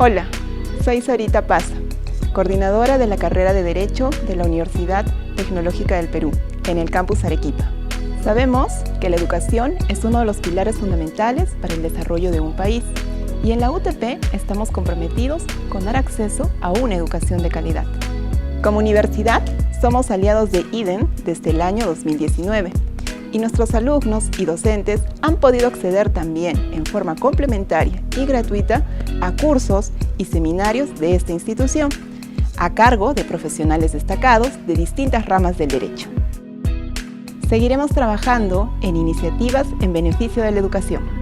Hola, soy Sarita Paza, coordinadora de la carrera de Derecho de la Universidad Tecnológica del Perú, en el campus Arequipa. Sabemos que la educación es uno de los pilares fundamentales para el desarrollo de un país y en la UTP estamos comprometidos con dar acceso a una educación de calidad. Como universidad, somos aliados de IDEN desde el año 2019 y nuestros alumnos y docentes han podido acceder también en forma complementaria y gratuita a cursos y seminarios de esta institución, a cargo de profesionales destacados de distintas ramas del derecho. Seguiremos trabajando en iniciativas en beneficio de la educación.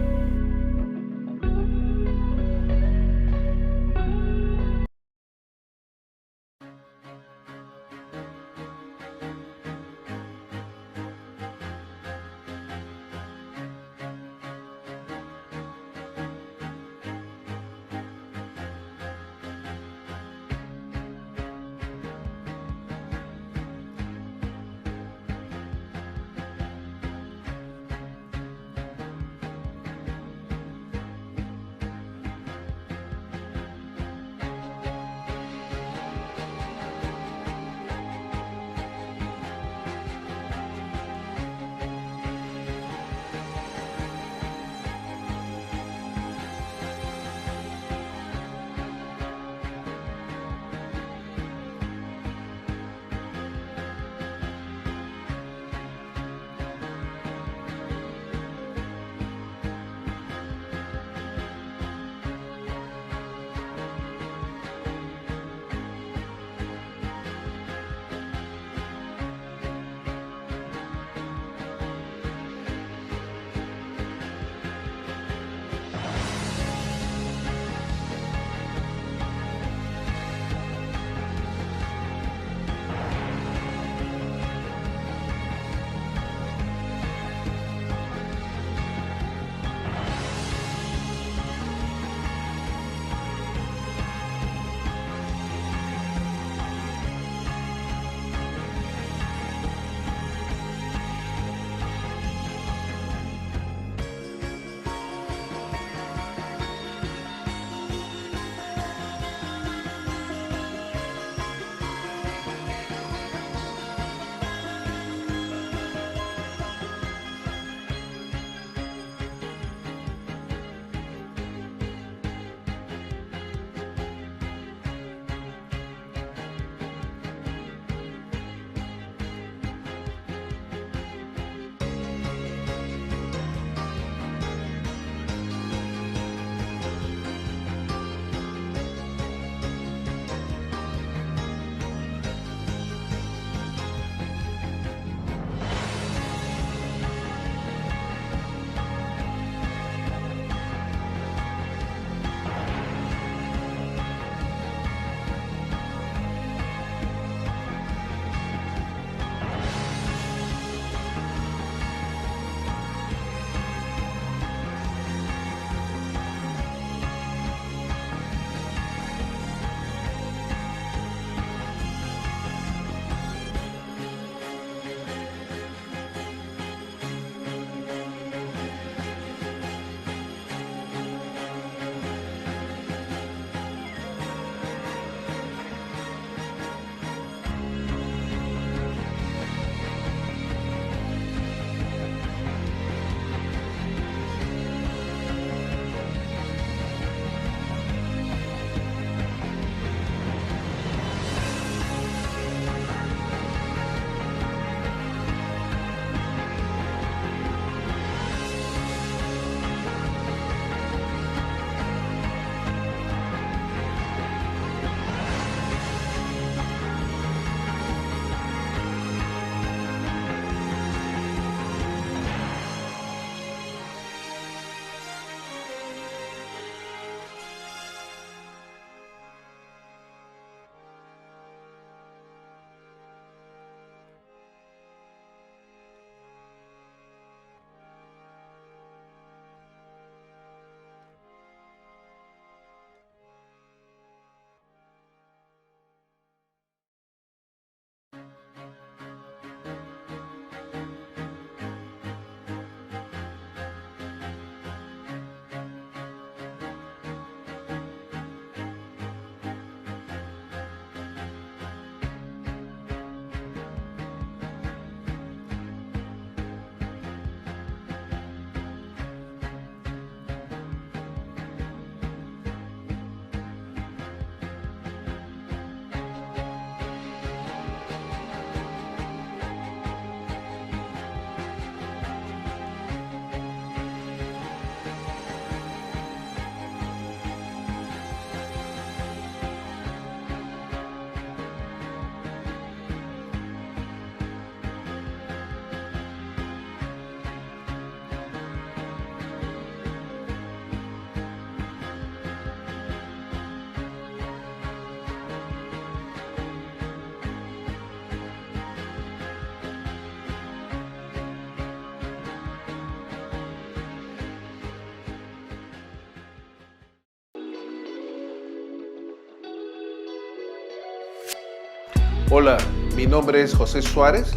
Hola, mi nombre es José Suárez,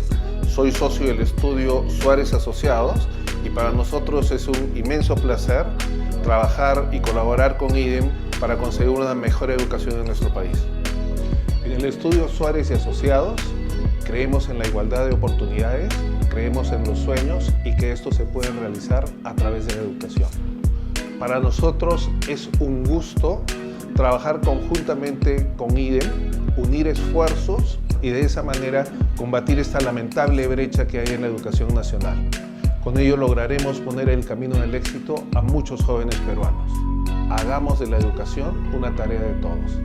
soy socio del estudio Suárez Asociados y para nosotros es un inmenso placer trabajar y colaborar con IDEM para conseguir una mejor educación en nuestro país. En el estudio Suárez y Asociados creemos en la igualdad de oportunidades, creemos en los sueños y que estos se pueden realizar a través de la educación. Para nosotros es un gusto trabajar conjuntamente con IDEM, unir esfuerzos y de esa manera combatir esta lamentable brecha que hay en la educación nacional. Con ello lograremos poner el camino del éxito a muchos jóvenes peruanos. Hagamos de la educación una tarea de todos.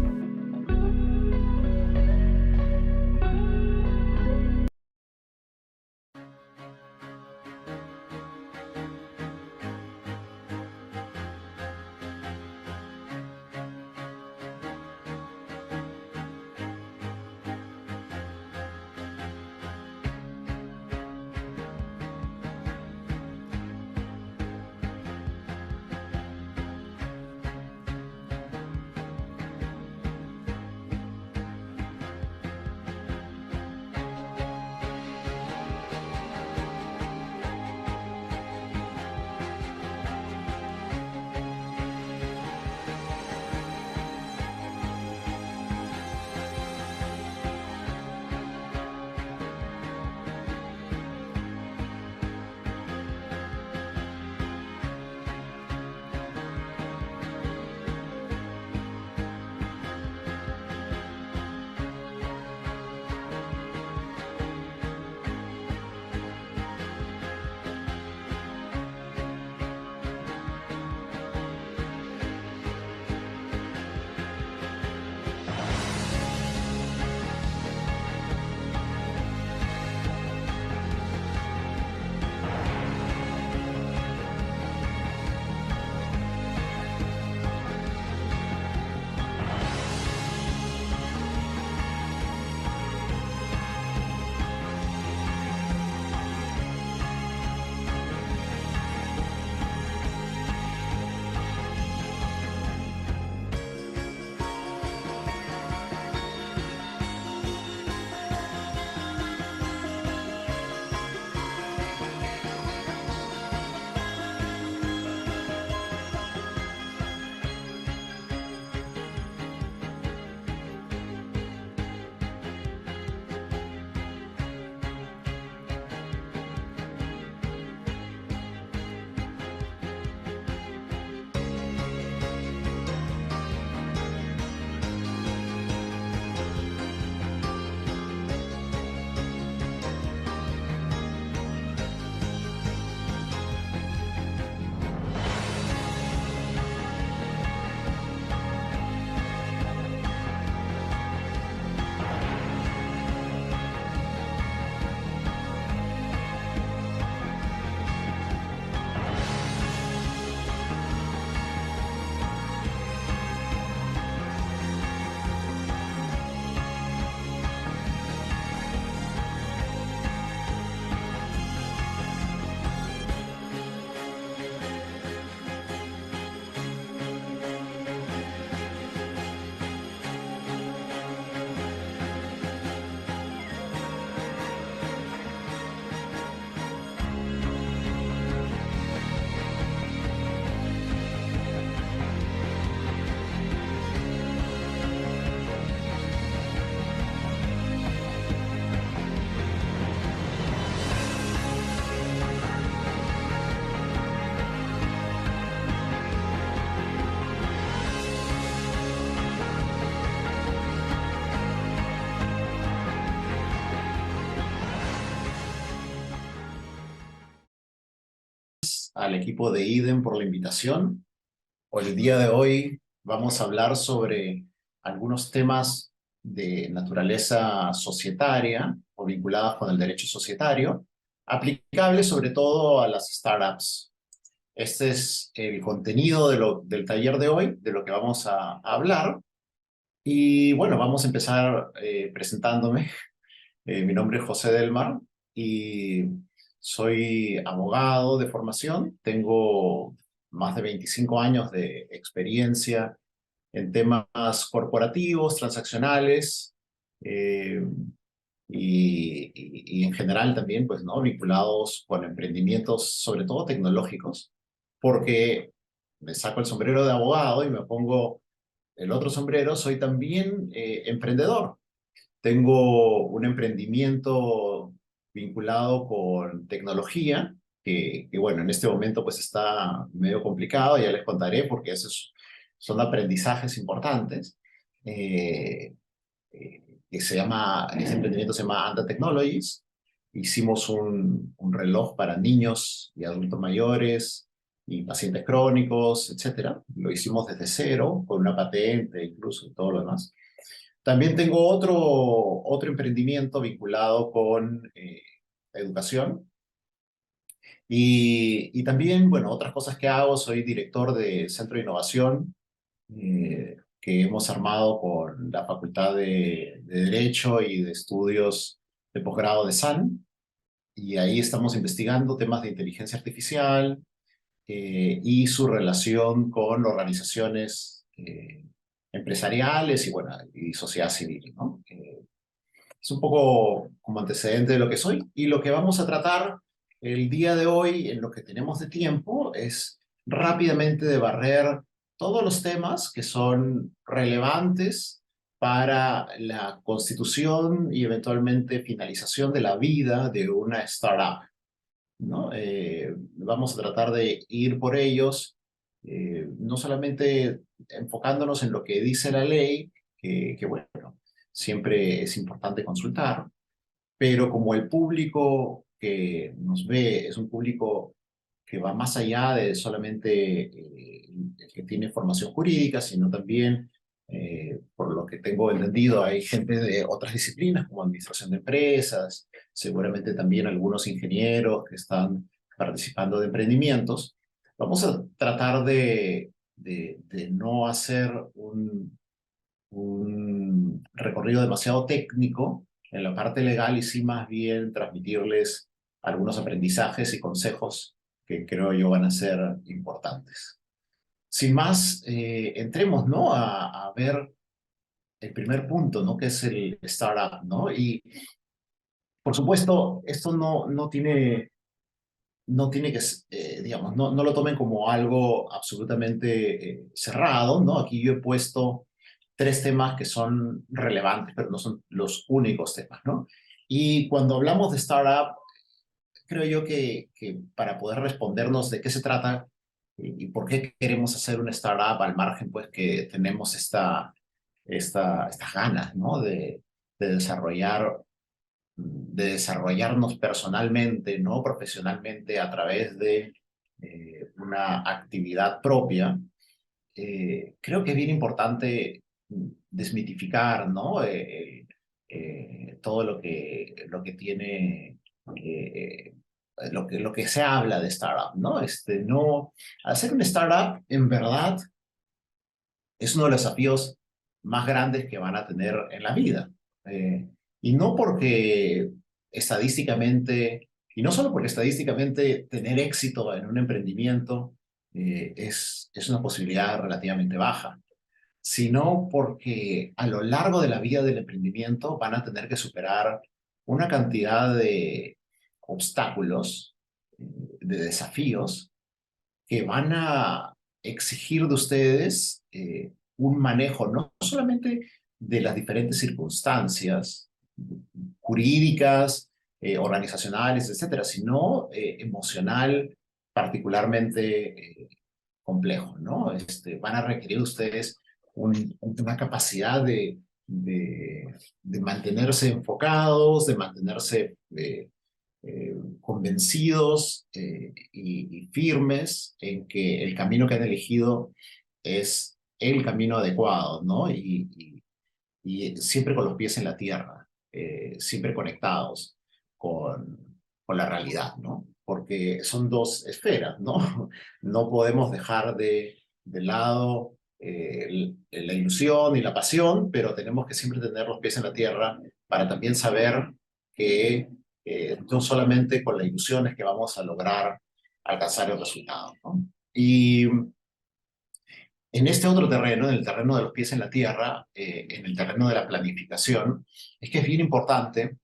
Al equipo de IDEM por la invitación. Hoy, el día de hoy, vamos a hablar sobre algunos temas de naturaleza societaria o vinculados con el derecho societario, aplicables sobre todo a las startups. Este es el contenido del taller de hoy, de lo que vamos a hablar. Y bueno, vamos a empezar presentándome. Mi nombre es José Delmar y soy abogado de formación. Tengo más de 25 años de experiencia en temas corporativos, transaccionales, eh, y en general también, pues, ¿no? Vinculados con emprendimientos, sobre todo tecnológicos, porque me saco el sombrero de abogado y me pongo el otro sombrero, soy también emprendedor. Tengo un emprendimiento vinculado con tecnología, bueno, en este momento pues está medio complicado, ya les contaré porque esos son aprendizajes importantes. Eh, ese emprendimiento se llama Anda Technologies. Hicimos un reloj para niños y adultos mayores y pacientes crónicos, etcétera. Lo hicimos desde cero, con una patente incluso y todo lo demás. También tengo otro emprendimiento vinculado con educación y también, bueno, otras cosas que hago. Soy director de Centro de Innovación que hemos armado con la Facultad de Derecho y de Estudios de Posgrado de SAN, y ahí estamos investigando temas de inteligencia artificial y su relación con organizaciones empresariales y, bueno, y sociedad civil, ¿no? Es un poco como antecedente de lo que soy, y lo que vamos a tratar el día de hoy, en lo que tenemos de tiempo, es rápidamente de barrer todos los temas que son relevantes para la constitución y eventualmente finalización de la vida de una startup, ¿no? Vamos a tratar de ir por ellos, no solamente enfocándonos en lo que dice la ley, que bueno, siempre es importante consultar, pero como el público que nos ve es un público que va más allá de solamente el que tiene formación jurídica, sino también, por lo que tengo entendido, hay gente de otras disciplinas como administración de empresas, seguramente también algunos ingenieros que están participando de emprendimientos. Vamos a tratar de no hacer un recorrido demasiado técnico en la parte legal, y sí más bien transmitirles algunos aprendizajes y consejos que creo yo van a ser importantes. Sin más, entremos, ¿no? A ver el primer punto, ¿no? Que es el startup, ¿no? Y por supuesto, esto no tiene que, digamos, no lo tomen como algo absolutamente cerrado, ¿no? Aquí yo he puesto tres temas que son relevantes, pero no son los únicos temas, ¿no? Y cuando hablamos de startup, creo yo que para poder respondernos de qué se trata y por qué queremos hacer una startup, al margen, pues, que tenemos estas ganas, ¿no? De desarrollar de desarrollarnos personalmente, no profesionalmente, a través de una actividad propia. Creo que es bien importante desmitificar, ¿no? Todo lo que tiene, lo que se habla de startup, ¿no? No, hacer un startup, en verdad, es uno de los desafíos más grandes que van a tener en la vida. Y no porque estadísticamente, y no solo porque estadísticamente tener éxito en un emprendimiento es una posibilidad relativamente baja, sino porque a lo largo de la vida del emprendimiento van a tener que superar una cantidad de obstáculos, de desafíos, que van a exigir de ustedes un manejo no solamente de las diferentes circunstancias jurídicas, organizacionales, etcétera, sino emocional, particularmente complejo, ¿no? Van a requerir de ustedes una capacidad de mantenerse enfocados, de mantenerse convencidos y firmes en que el camino que han elegido es el camino adecuado, ¿no? Y siempre con los pies en la tierra, siempre conectados con la realidad, ¿no? Porque son dos esferas, ¿no? No podemos dejar de lado la ilusión y la pasión, pero tenemos que siempre tener los pies en la tierra para también saber que no solamente con la ilusión es que vamos a lograr alcanzar el resultado, ¿no? Y En este otro terreno, en el terreno de los pies en la tierra, en el terreno de la planificación, es que es bien importante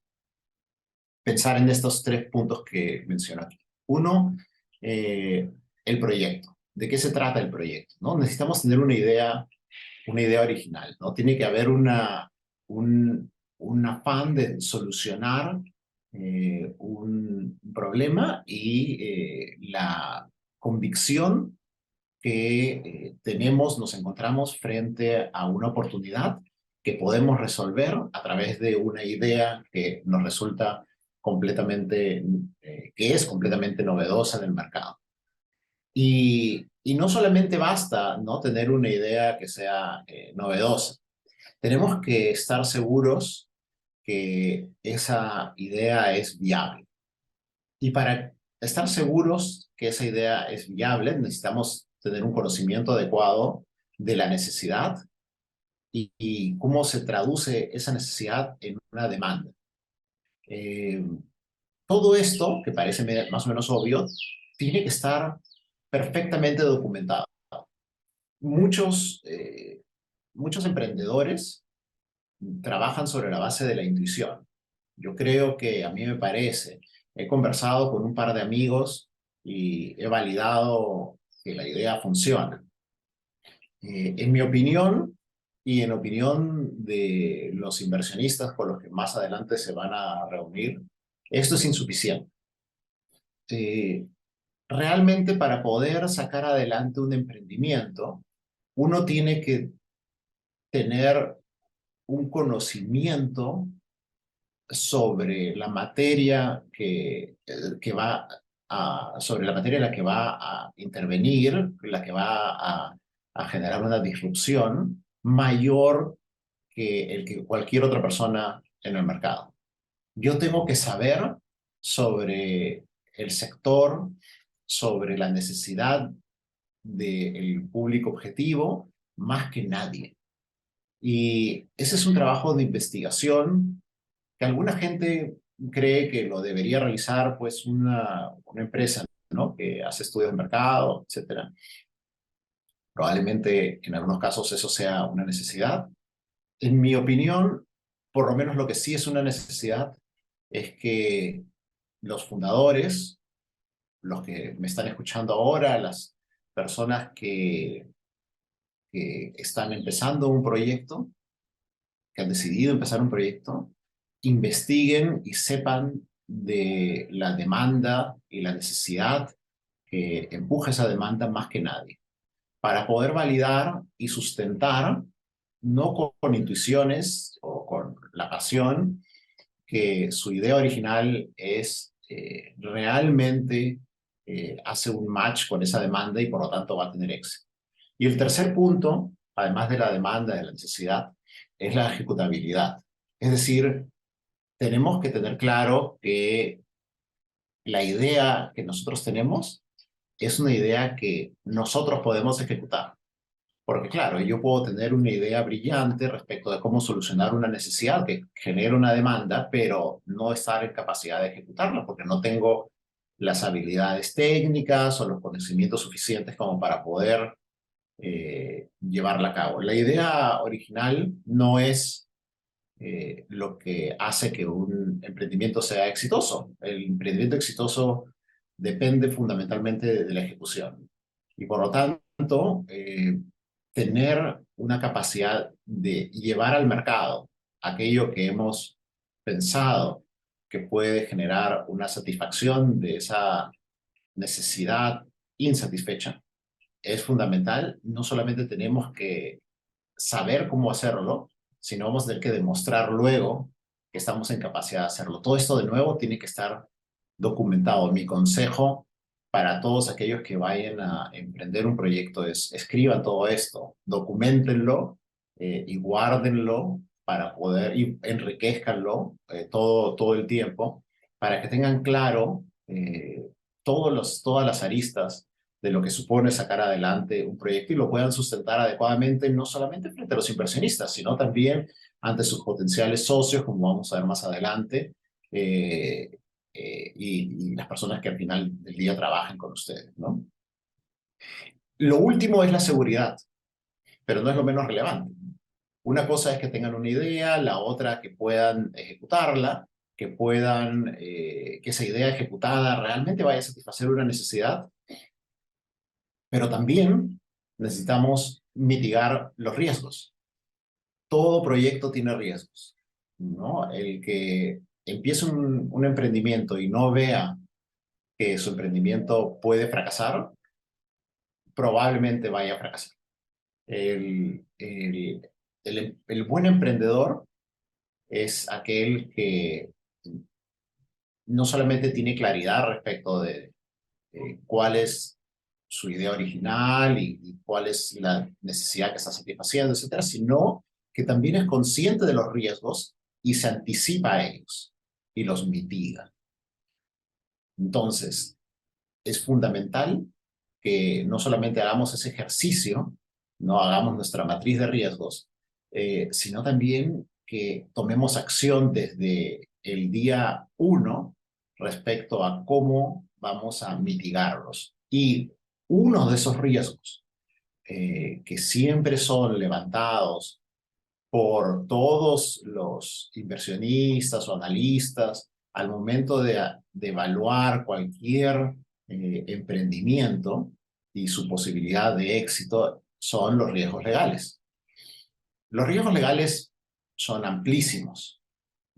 pensar en estos tres puntos que menciono aquí. Uno, el proyecto. ¿De qué se trata el proyecto? ¿No? Necesitamos tener una idea original, ¿no? Tiene que haber un afán de solucionar un problema y la convicción que nos encontramos frente a una oportunidad que podemos resolver a través de una idea que nos resulta que es completamente novedosa en el mercado. Y no solamente basta, ¿no?, tener una idea que sea novedosa. Tenemos que estar seguros que esa idea es viable. Y para estar seguros que esa idea es viable, necesitamos tener un conocimiento adecuado de la necesidad y cómo se traduce esa necesidad en una demanda. Eh, Todo esto, que parece más o menos obvio, tiene que estar perfectamente documentado. Muchos, muchos emprendedores trabajan sobre la base de la intuición. Yo creo que a mí me parece, he conversado con un par de amigos y he validado que la idea funciona. En mi opinión y en opinión de los inversionistas con los que más adelante se van a reunir, esto es insuficiente. Eh, Realmente para poder sacar adelante un emprendimiento, uno tiene que tener un conocimiento sobre la materia sobre la materia en la que va a intervenir, la que va a generar una disrupción mayor que el que cualquier otra persona en el mercado. Yo tengo que saber sobre el sector, sobre la necesidad del público objetivo, más que nadie. Y ese es un trabajo de investigación que alguna gente cree que lo debería realizar pues una empresa, ¿no?, que hace estudios de mercado, etcétera. Probablemente en algunos casos eso sea una necesidad. En mi opinión, por lo menos lo que sí es una necesidad es que los fundadores, los que me están escuchando ahora, las personas que están empezando un proyecto, que han decidido empezar un proyecto, investiguen y sepan de la demanda y la necesidad que empuja esa demanda más que nadie, para poder validar y sustentar, no con intuiciones o con la pasión, que su idea original es realmente hace un match con esa demanda y por lo tanto va a tener éxito. Y el tercer punto, además de la demanda, de la necesidad, es la ejecutabilidad. Es decir, tenemos que tener claro que la idea que nosotros tenemos es una idea que nosotros podemos ejecutar. Porque claro, yo puedo tener una idea brillante respecto de cómo solucionar una necesidad que genera una demanda, pero no estar en capacidad de ejecutarla porque no tengo las habilidades técnicas o los conocimientos suficientes como para poder llevarla a cabo. La idea original no es lo que hace que un emprendimiento sea exitoso. El emprendimiento exitoso depende fundamentalmente de la ejecución. Y por lo tanto, tener una capacidad de llevar al mercado aquello que hemos pensado que puede generar una satisfacción de esa necesidad insatisfecha es fundamental. No solamente tenemos que saber cómo hacerlo, sino vamos a tener que demostrar luego que estamos en capacidad de hacerlo. Todo esto de nuevo tiene que estar documentado. Mi consejo para todos aquellos que vayan a emprender un proyecto es: escriban todo esto, documentenlo y guárdenlo para poder, y enriquezcanlo todo el tiempo, para que tengan claro todas las aristas de lo que supone sacar adelante un proyecto y lo puedan sustentar adecuadamente, no solamente frente a los inversionistas, sino también ante sus potenciales socios, como vamos a ver más adelante, y las personas que al final del día trabajen con ustedes, ¿no? Lo último es la seguridad. pero no es lo menos relevante. Una cosa es que tengan una idea, la otra que puedan ejecutarla, que puedan, que esa idea ejecutada realmente vaya a satisfacer una necesidad, pero también necesitamos mitigar los riesgos. Todo proyecto tiene riesgos, ¿no? El que empiece un emprendimiento y no vea que su emprendimiento puede fracasar, probablemente vaya a fracasar. El buen emprendedor es aquel que no solamente tiene claridad respecto de cuál es su idea original y cuál es la necesidad que está satisfaciendo, etcétera, sino que también es consciente de los riesgos y se anticipa a ellos y los mitiga. Entonces, es fundamental que no solamente hagamos ese ejercicio, no hagamos nuestra matriz de riesgos, sino también que tomemos acción desde el día 1 respecto a cómo vamos a mitigarlos. Y uno de esos riesgos que siempre son levantados por todos los inversionistas o analistas al momento de evaluar cualquier emprendimiento y su posibilidad de éxito son los riesgos legales. Los riesgos legales son amplísimos,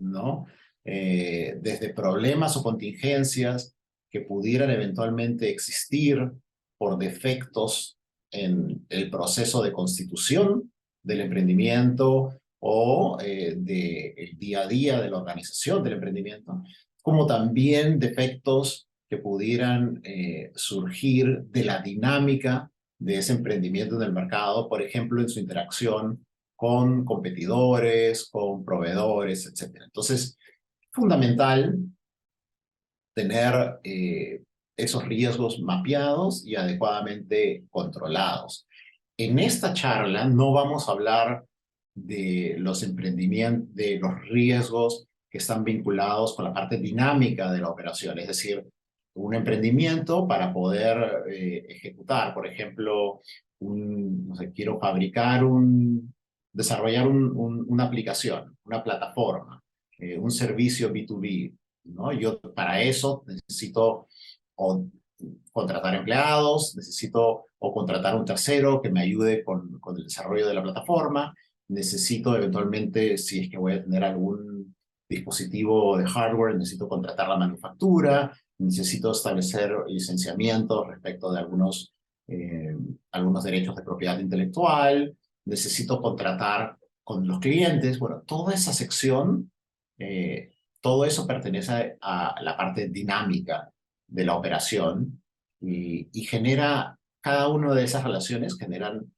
¿no? Desde problemas o contingencias que pudieran eventualmente existir por defectos en el proceso de constitución del emprendimiento o del día a día de la organización del emprendimiento, como también defectos que pudieran surgir de la dinámica de ese emprendimiento en el mercado, por ejemplo, en su interacción con competidores, con proveedores, etc. Entonces, fundamental tener esos riesgos mapeados y adecuadamente controlados. En esta charla no vamos a hablar de los emprendimientos, de los riesgos que están vinculados con la parte dinámica de la operación, es decir, un emprendimiento para poder ejecutar, por ejemplo, no sé, quiero desarrollar una aplicación, una plataforma, un servicio B2B, ¿no? Yo para eso necesito o contratar empleados, necesito o contratar un tercero que me ayude con el desarrollo de la plataforma, necesito eventualmente, si es que voy a tener algún dispositivo de hardware, necesito contratar la manufactura, necesito establecer licenciamientos respecto de algunos derechos de propiedad intelectual, necesito contratar con los clientes. Bueno, toda esa sección, todo eso pertenece a la parte dinámica de la operación y genera, cada una de esas relaciones generan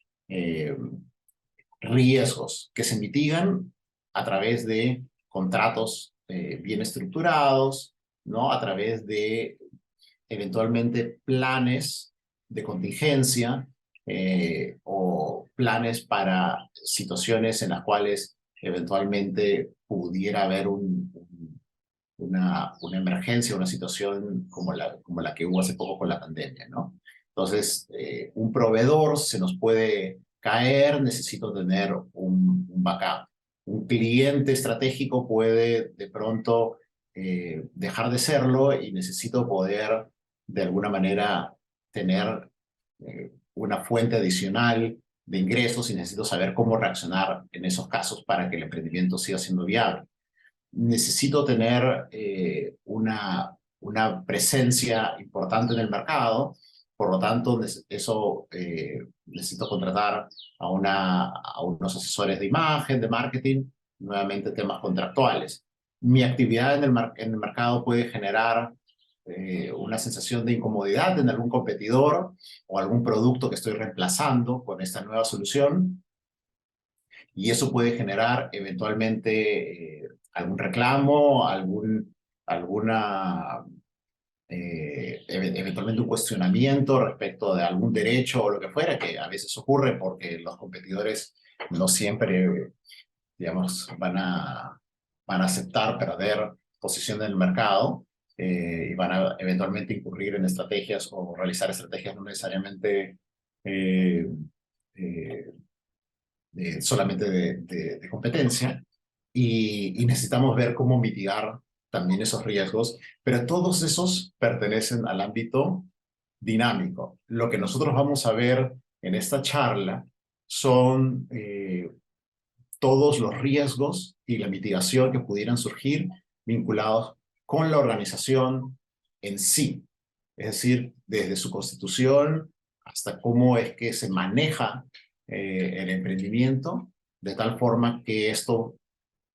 riesgos que se mitigan a través de contratos bien estructurados, ¿no? A través de eventualmente planes de contingencia o planes para situaciones en las cuales eventualmente pudiera haber una emergencia, una situación como la que hubo hace poco con la pandemia, ¿no? Entonces, un proveedor se nos puede caer, necesito tener un backup. Un cliente estratégico puede de pronto dejar de serlo y necesito poder de alguna manera tener una fuente adicional de ingresos y necesito saber cómo reaccionar en esos casos para que el emprendimiento siga siendo viable. Necesito tener una presencia importante en el mercado, por lo tanto necesito contratar a unos asesores de imagen, de marketing, nuevamente temas contractuales. Mi actividad en el mercado puede generar una sensación de incomodidad en algún competidor o algún producto que estoy reemplazando con esta nueva solución, y eso puede generar eventualmente algún reclamo, eventualmente un cuestionamiento respecto de algún derecho o lo que fuera, que a veces ocurre porque los competidores no siempre, digamos, van a aceptar perder posición en el mercado y van a eventualmente incurrir en estrategias o realizar estrategias no necesariamente solamente de competencia, y necesitamos ver cómo mitigar también esos riesgos, pero todos esos pertenecen al ámbito dinámico. Lo que nosotros vamos a ver en esta charla son todos los riesgos y la mitigación que pudieran surgir vinculados con la organización en sí. Es decir, desde su constitución hasta cómo es que se maneja el emprendimiento, de tal forma que esto,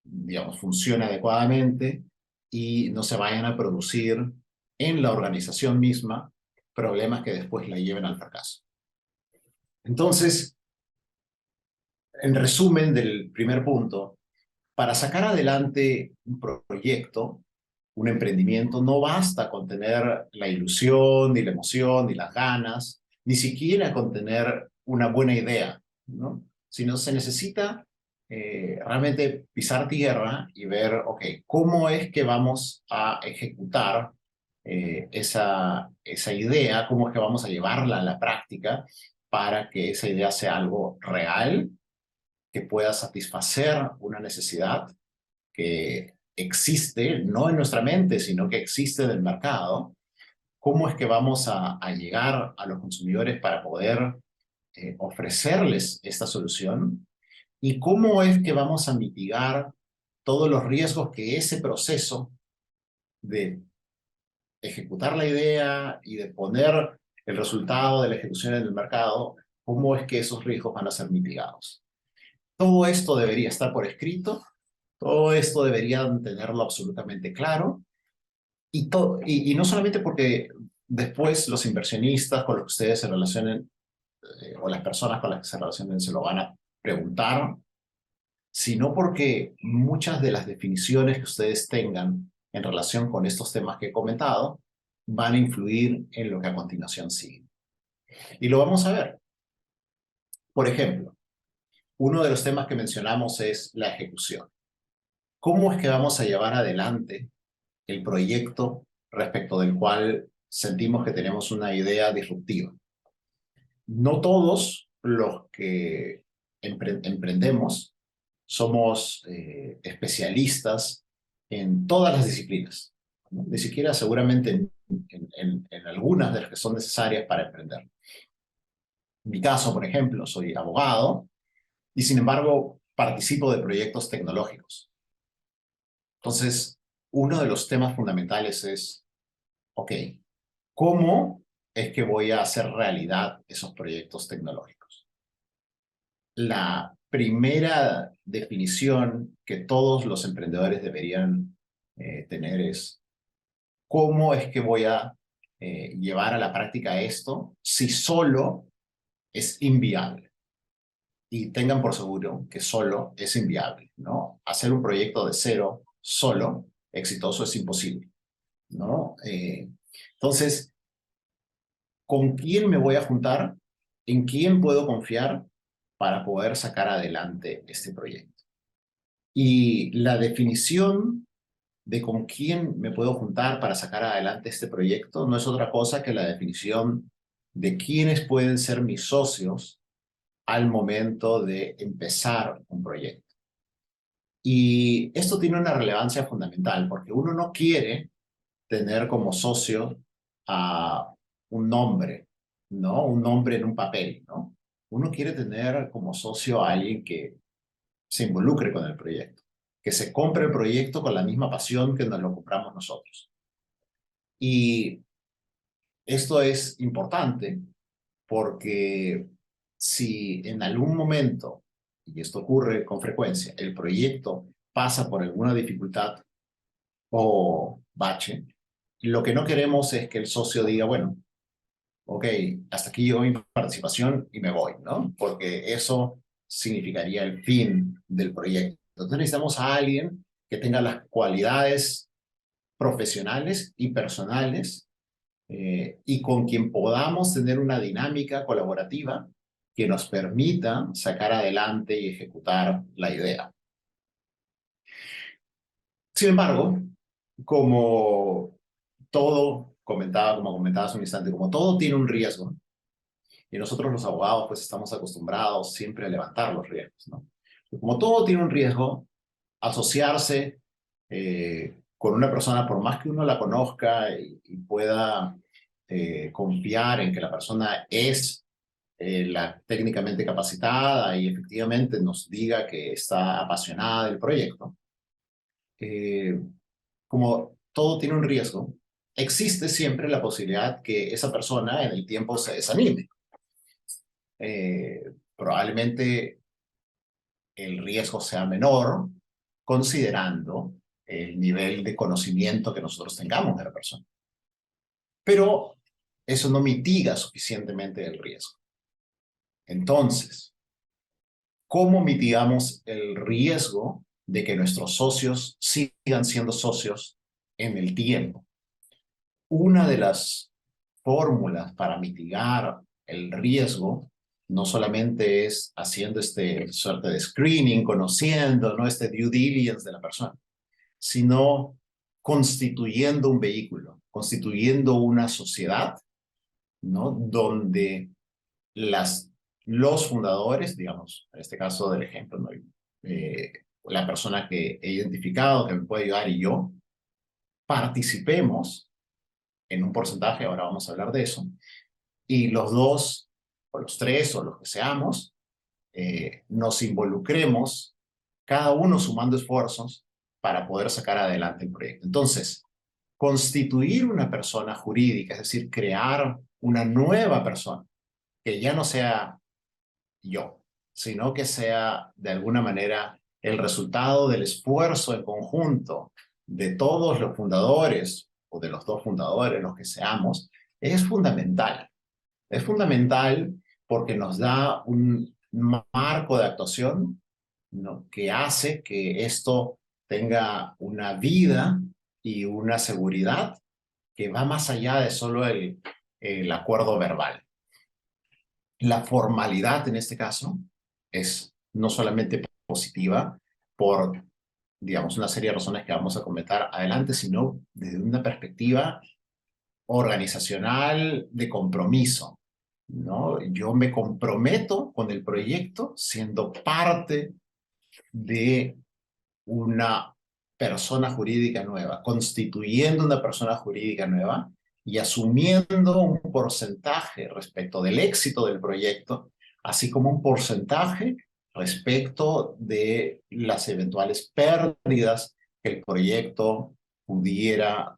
digamos, funcione adecuadamente y no se vayan a producir en la organización misma problemas que después la lleven al fracaso. Entonces, en resumen del primer punto, para sacar adelante un proyecto, un emprendimiento, no basta con tener la ilusión, ni la emoción, ni las ganas, ni siquiera con tener una buena idea, ¿no? Sino se necesita realmente pisar tierra y ver, ok, ¿cómo es que vamos a ejecutar esa idea? ¿Cómo es que vamos a llevarla a la práctica para que esa idea sea algo real, que pueda satisfacer una necesidad que existe, no en nuestra mente, sino que existe en el mercado? ¿Cómo es que vamos a llegar a los consumidores para poder ofrecerles esta solución? ¿Y cómo es que vamos a mitigar todos los riesgos que ese proceso de ejecutar la idea y de poner el resultado de la ejecución en el mercado, cómo es que esos riesgos van a ser mitigados? Todo esto debería estar por escrito, todo esto deberían tenerlo absolutamente claro, y no solamente porque después los inversionistas con los que ustedes se relacionen, o las personas con las que se relacionen se lo van a preguntar, sino porque muchas de las definiciones que ustedes tengan en relación con estos temas que he comentado van a influir en lo que a continuación sigue. Y lo vamos a ver. Por ejemplo, uno de los temas que mencionamos es la ejecución. ¿Cómo es que vamos a llevar adelante el proyecto respecto del cual sentimos que tenemos una idea disruptiva? No todos los que emprendemos somos especialistas en todas las disciplinas, ¿no? Ni siquiera seguramente en algunas de las que son necesarias para emprender. En mi caso, por ejemplo, soy abogado y sin embargo participo de proyectos tecnológicos. Entonces, uno de los temas fundamentales es, ok, ¿cómo es que voy a hacer realidad esos proyectos tecnológicos? La primera definición que todos los emprendedores deberían tener es, ¿cómo es que voy a llevar a la práctica esto si solo es inviable? Y tengan por seguro que solo es inviable, ¿no? Hacer un proyecto de cero solo exitoso es imposible, ¿no? Entonces, ¿con quién me voy a juntar? ¿En quién puedo confiar para poder sacar adelante este proyecto? Y la definición de con quién me puedo juntar para sacar adelante este proyecto no es otra cosa que la definición de quiénes pueden ser mis socios al momento de empezar un proyecto. Y esto tiene una relevancia fundamental porque uno no quiere tener como socio a un nombre, ¿no? Un nombre en un papel, ¿no? Uno quiere tener como socio a alguien que se involucre con el proyecto, que se compre el proyecto con la misma pasión que nos lo compramos nosotros. Y esto es importante porque si en algún momento, y esto ocurre con frecuencia, el proyecto pasa por alguna dificultad o bache, lo que no queremos es que el socio diga, bueno, ok, hasta aquí llegó mi participación y me voy, ¿no? Porque eso significaría el fin del proyecto. Entonces necesitamos a alguien que tenga las cualidades profesionales y personales y con quien podamos tener una dinámica colaborativa que nos permita sacar adelante y ejecutar la idea. Sin embargo, como todo, como comentaba hace un instante, como todo tiene un riesgo, Y nosotros los abogados pues estamos acostumbrados siempre a levantar los riesgos, ¿no? Como todo tiene un riesgo, asociarse con una persona, por más que uno la conozca y pueda confiar en que la persona es la técnicamente capacitada y efectivamente nos diga que está apasionada del proyecto, como todo tiene un riesgo, existe siempre la posibilidad que esa persona en el tiempo se desanime. Probablemente el riesgo sea menor considerando el nivel de conocimiento que nosotros tengamos de la persona. Pero eso no mitiga suficientemente el riesgo. Entonces, ¿cómo mitigamos el riesgo de que nuestros socios sigan siendo socios en el tiempo? Una de las fórmulas para mitigar el riesgo no solamente es haciendo suerte de screening, conociendo, ¿no?, este due diligence de la persona, sino constituyendo un vehículo, constituyendo una sociedad, ¿no?, donde los fundadores, digamos, en este caso del ejemplo, ¿no?, la persona que he identificado, que me puede ayudar, y yo, participemos en un porcentaje, ahora vamos a hablar de eso, y los dos, o los tres, o los que seamos, nos involucremos, cada uno sumando esfuerzos para poder sacar adelante el proyecto. Entonces, constituir una persona jurídica, es decir, crear una nueva persona, que ya no sea yo, sino que sea de alguna manera el resultado del esfuerzo en conjunto de todos los fundadores, o de los dos fundadores, los que seamos, es fundamental. Es fundamental porque nos da un marco de actuación, ¿no?, que hace que esto tenga una vida y una seguridad que va más allá de solo el acuerdo verbal. La formalidad en este caso es no solamente positiva por, digamos, una serie de razones que vamos a comentar adelante, sino desde una perspectiva organizacional de compromiso, ¿no? Yo me comprometo con el proyecto siendo parte de una persona jurídica nueva, constituyendo una persona jurídica nueva y asumiendo un porcentaje respecto del éxito del proyecto, así como un porcentaje respecto de las eventuales pérdidas que el proyecto pudiera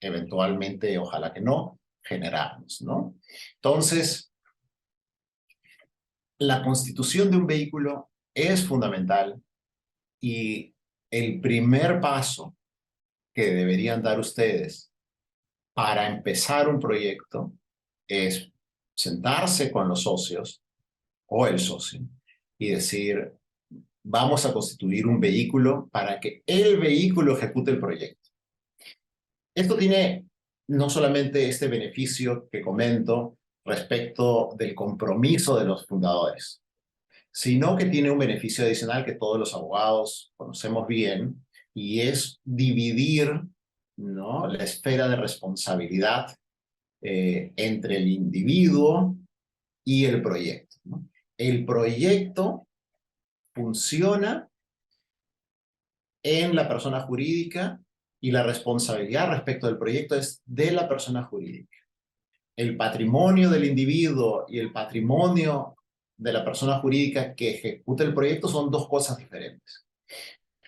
eventualmente, ojalá que no, generarnos, ¿no? Entonces, la constitución de un vehículo es fundamental y el primer paso que deberían dar ustedes para empezar un proyecto es sentarse con los socios o el socio y decir, vamos a constituir un vehículo para que el vehículo ejecute el proyecto. Esto tiene no solamente este beneficio que comento respecto del compromiso de los fundadores, sino que tiene un beneficio adicional que todos los abogados conocemos bien, y es dividir, ¿no?, la esfera de responsabilidad entre el individuo y el proyecto, ¿no? El proyecto funciona en la persona jurídica y la responsabilidad respecto del proyecto es de la persona jurídica. El patrimonio del individuo y el patrimonio de la persona jurídica que ejecuta el proyecto son dos cosas diferentes.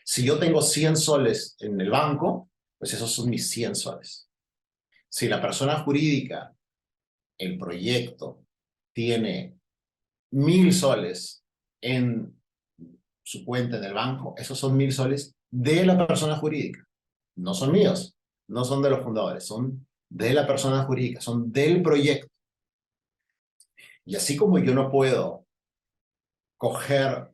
Si yo tengo 100 soles en el banco, pues esos son mis 100 soles. Si la persona jurídica, el proyecto, tiene 1000 soles en su cuenta en el banco, esos son 1000 soles de la persona jurídica. No son míos, no son de los fundadores, son de la persona jurídica, son del proyecto. Y así como yo no puedo coger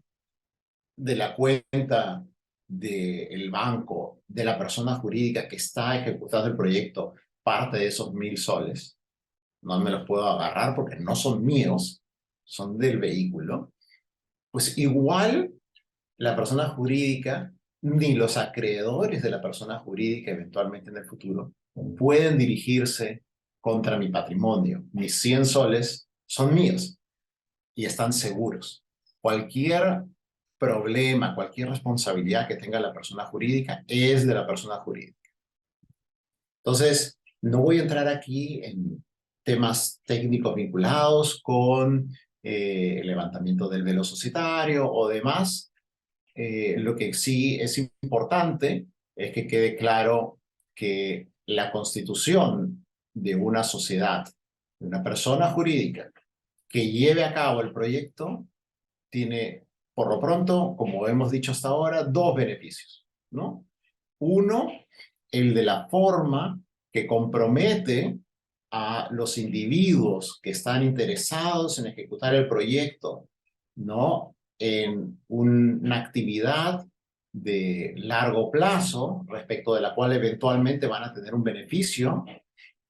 de la cuenta del banco de la persona jurídica que está ejecutando el proyecto parte de esos 1000 soles, no me los puedo agarrar porque no son míos, son del vehículo, pues igual la persona jurídica ni los acreedores de la persona jurídica eventualmente en el futuro pueden dirigirse contra mi patrimonio, mis 100 soles son míos y están seguros. Cualquier problema, cualquier responsabilidad que tenga la persona jurídica es de la persona jurídica. Entonces, no voy a entrar aquí en temas técnicos vinculados con el levantamiento del velo societario o demás. Lo que sí es importante es que quede claro que la constitución de una sociedad, de una persona jurídica que lleve a cabo el proyecto, tiene, por lo pronto, como hemos dicho hasta ahora, dos beneficios, ¿no? Uno, el de la forma que compromete a los individuos que están interesados en ejecutar el proyecto, ¿no? En una actividad de largo plazo, respecto de la cual eventualmente van a tener un beneficio,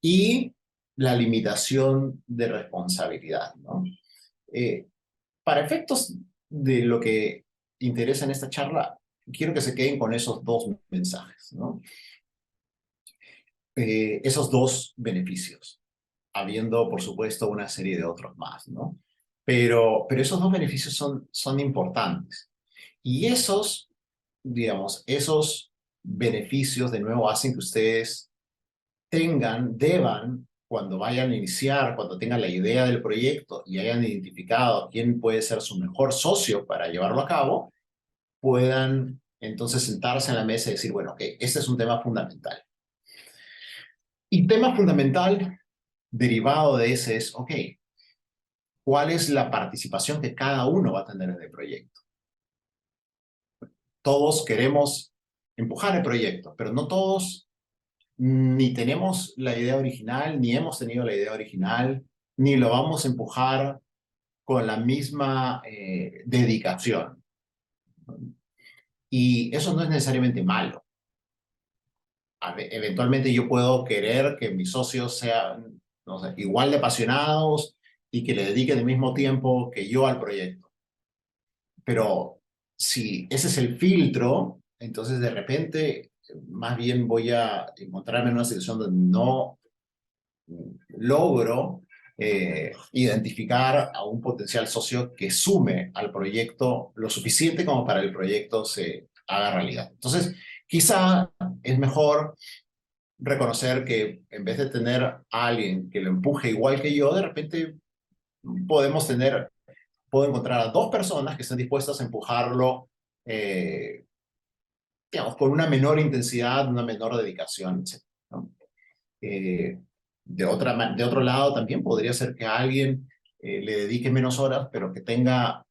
y la limitación de responsabilidad, ¿no? Para efectos de lo que interesa en esta charla, quiero que se queden con esos dos mensajes, ¿no? Esos dos beneficios, habiendo, por supuesto, una serie de otros más, ¿no? Pero esos dos beneficios son importantes. Y esos, digamos, esos beneficios, de nuevo, hacen que ustedes deban, cuando vayan a iniciar, cuando tengan la idea del proyecto y hayan identificado quién puede ser su mejor socio para llevarlo a cabo, puedan entonces sentarse en la mesa y decir, bueno, ok, este es un tema fundamental. Y tema fundamental derivado de ese es, ok, ¿cuál es la participación que cada uno va a tener en el proyecto? Todos queremos empujar el proyecto, pero no todos ni tenemos la idea original, ni hemos tenido la idea original, ni lo vamos a empujar con la misma dedicación. Y eso no es necesariamente malo. Eventualmente yo puedo querer que mis socios sean, no sé, igual de apasionados y que le dediquen el mismo tiempo que yo al proyecto. Pero si ese es el filtro, entonces de repente más bien voy a encontrarme en una situación donde no logro identificar a un potencial socio que sume al proyecto lo suficiente como para el proyecto se haga realidad. Entonces, quizá es mejor reconocer que en vez de tener a alguien que lo empuje igual que yo, de repente puedo encontrar a dos personas que estén dispuestas a empujarlo, digamos, con una menor intensidad, una menor dedicación, etc., ¿no? De otro lado, también podría ser que alguien le dedique menos horas, pero que tenga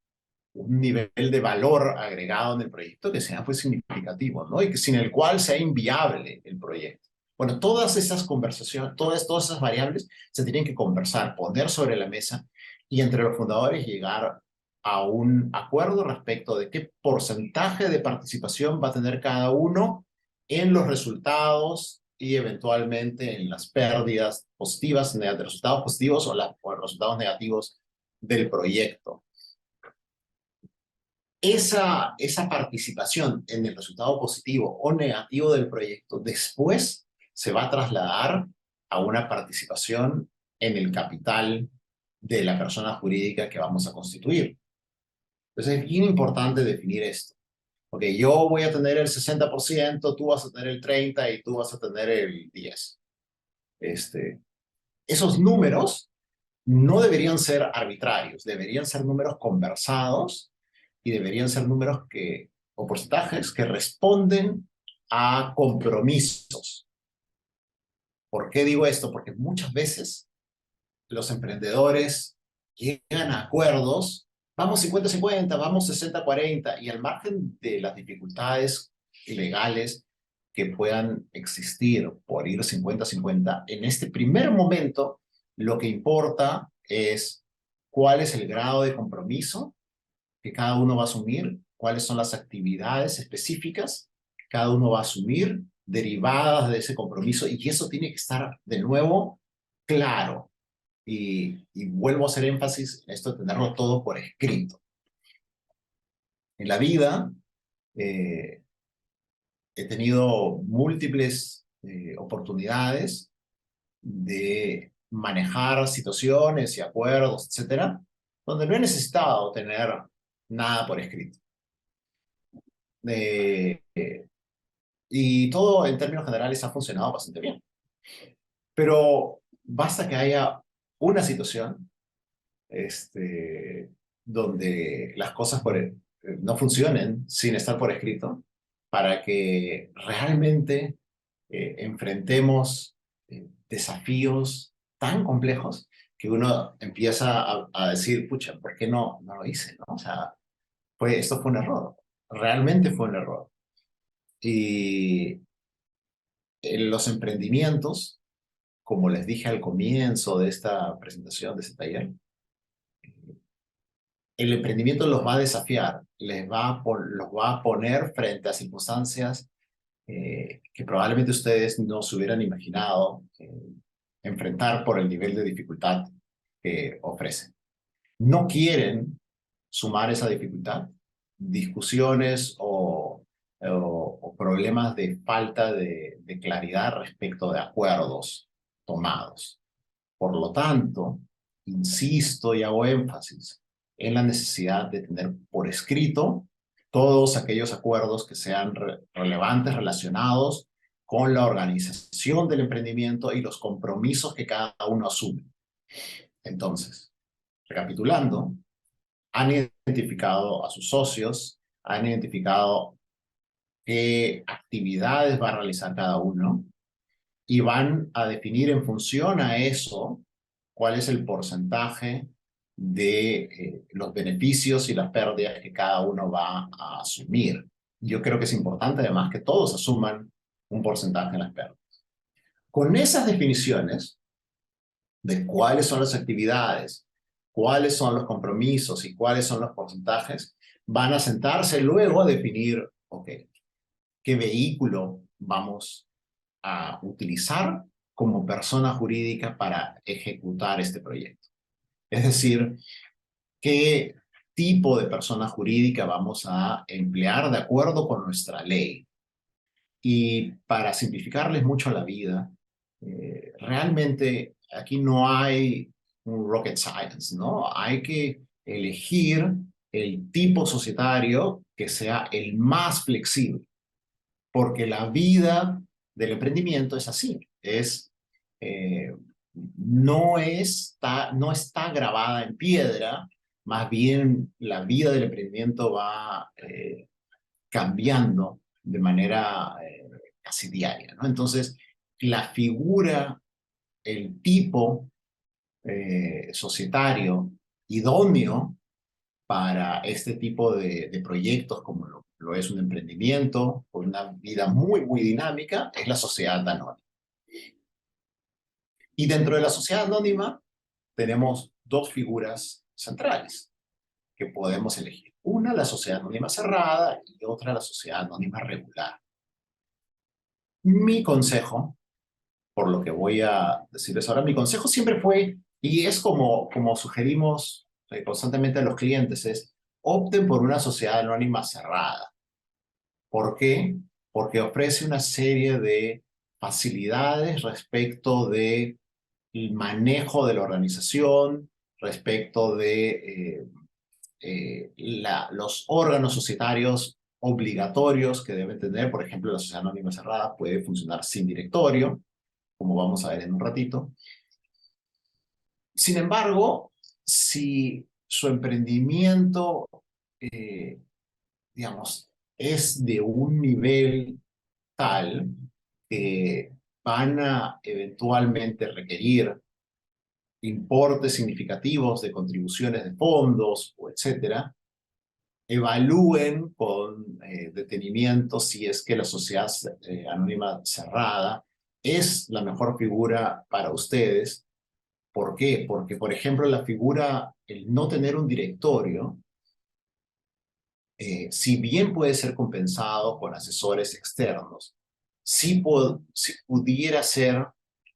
un nivel de valor agregado en el proyecto que sea pues significativo, ¿no? Y que sin el cual sea inviable el proyecto. Bueno, todas esas conversaciones, todas esas variables se tienen que conversar, poner sobre la mesa y entre los fundadores llegar a un acuerdo respecto de qué porcentaje de participación va a tener cada uno en los resultados y eventualmente en las pérdidas positivas, de resultados positivos o los resultados negativos del proyecto. Esa participación en el resultado positivo o negativo del proyecto después se va a trasladar a una participación en el capital de la persona jurídica que vamos a constituir. Entonces es bien importante definir esto. Ok, yo voy a tener el 60%, tú vas a tener el 30% y tú vas a tener el 10%. Esos números no deberían ser arbitrarios, deberían ser números conversados y deberían ser números o porcentajes que responden a compromisos. ¿Por qué digo esto? Porque muchas veces los emprendedores llegan a acuerdos, vamos 50-50, vamos 60-40, y al margen de las dificultades legales que puedan existir por ir 50-50, en este primer momento lo que importa es cuál es el grado de compromiso que cada uno va a asumir, cuáles son las actividades específicas que cada uno va a asumir derivadas de ese compromiso, y eso tiene que estar de nuevo claro. Y vuelvo a hacer énfasis en esto de tenerlo todo por escrito. En la vida he tenido múltiples oportunidades de manejar situaciones y acuerdos, etcétera, donde no he necesitado tener nada por escrito. Y todo en términos generales ha funcionado bastante bien. Pero basta que haya una situación donde las cosas no funcionen sin estar por escrito para que realmente enfrentemos desafíos tan complejos que uno empieza a decir, pucha, ¿por qué no lo hice? ¿No? O sea, esto fue un error. Realmente fue un error. Y en los emprendimientos, como les dije al comienzo de esta presentación, de este taller, el emprendimiento los va a desafiar, los va a poner frente a circunstancias que probablemente ustedes no se hubieran imaginado enfrentar por el nivel de dificultad que ofrecen. No quieren sumar esa dificultad, discusiones o problemas de falta de claridad respecto de acuerdos tomados. Por lo tanto, insisto y hago énfasis en la necesidad de tener por escrito todos aquellos acuerdos que sean relevantes, relacionados con la organización del emprendimiento y los compromisos que cada uno asume. Entonces, recapitulando, han identificado a sus socios, han identificado qué actividades va a realizar cada uno y van a definir en función a eso cuál es el porcentaje de los beneficios y las pérdidas que cada uno va a asumir. Yo creo que es importante además que todos asuman un porcentaje en las pérdidas. Con esas definiciones de cuáles son las actividades, cuáles son los compromisos y cuáles son los porcentajes, van a sentarse luego a definir, ok, qué vehículo vamos a utilizar como persona jurídica para ejecutar este proyecto. Es decir, qué tipo de persona jurídica vamos a emplear de acuerdo con nuestra ley. Y para simplificarles mucho la vida, realmente aquí no hay un rocket science, ¿no? Hay que elegir el tipo societario que sea el más flexible, porque la vida del emprendimiento es así, no está grabada en piedra, más bien la vida del emprendimiento va cambiando de manera casi diaria, ¿no? Entonces, la figura, el tipo societario idóneo para este tipo de proyectos como lo es un emprendimiento con una vida muy, muy dinámica, es la sociedad anónima. Y dentro de la sociedad anónima tenemos dos figuras centrales que podemos elegir. Una, la sociedad anónima cerrada, y otra, la sociedad anónima regular. Mi consejo, por lo que voy a decirles ahora, mi consejo siempre fue, y es como sugerimos constantemente a los clientes, es opten por una sociedad anónima cerrada. ¿Por qué? Porque ofrece una serie de facilidades respecto del manejo de la organización, respecto de los órganos societarios obligatorios que deben tener. Por ejemplo, la sociedad anónima cerrada puede funcionar sin directorio, como vamos a ver en un ratito. Sin embargo, si su emprendimiento, digamos, es de un nivel tal que van a eventualmente requerir importes significativos de contribuciones de fondos, o etcétera, evalúen con detenimiento si es que la sociedad anónima cerrada es la mejor figura para ustedes. ¿Por qué? Porque, por ejemplo, el no tener un directorio, si bien puede ser compensado con asesores externos, si pudiera ser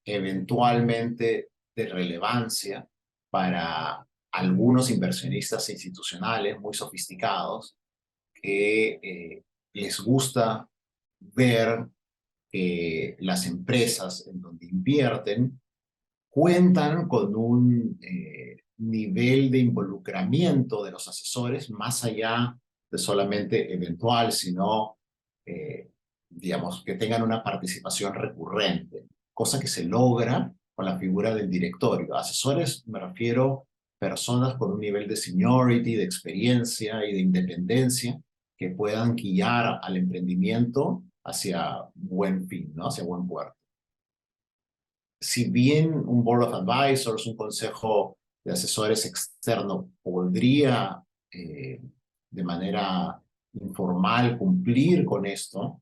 eventualmente de relevancia para algunos inversionistas institucionales muy sofisticados que les gusta ver que las empresas en donde invierten cuentan con un nivel de involucramiento de los asesores más allá de solamente eventual, sino, digamos, que tengan una participación recurrente, cosa que se logra con la figura del directorio. Asesores, me refiero personas con un nivel de seniority, de experiencia y de independencia que puedan guiar al emprendimiento hacia buen fin, ¿no? Hacia buen puerto. Si bien un Board of Advisors, un consejo de asesores externo podría de manera informal cumplir con esto,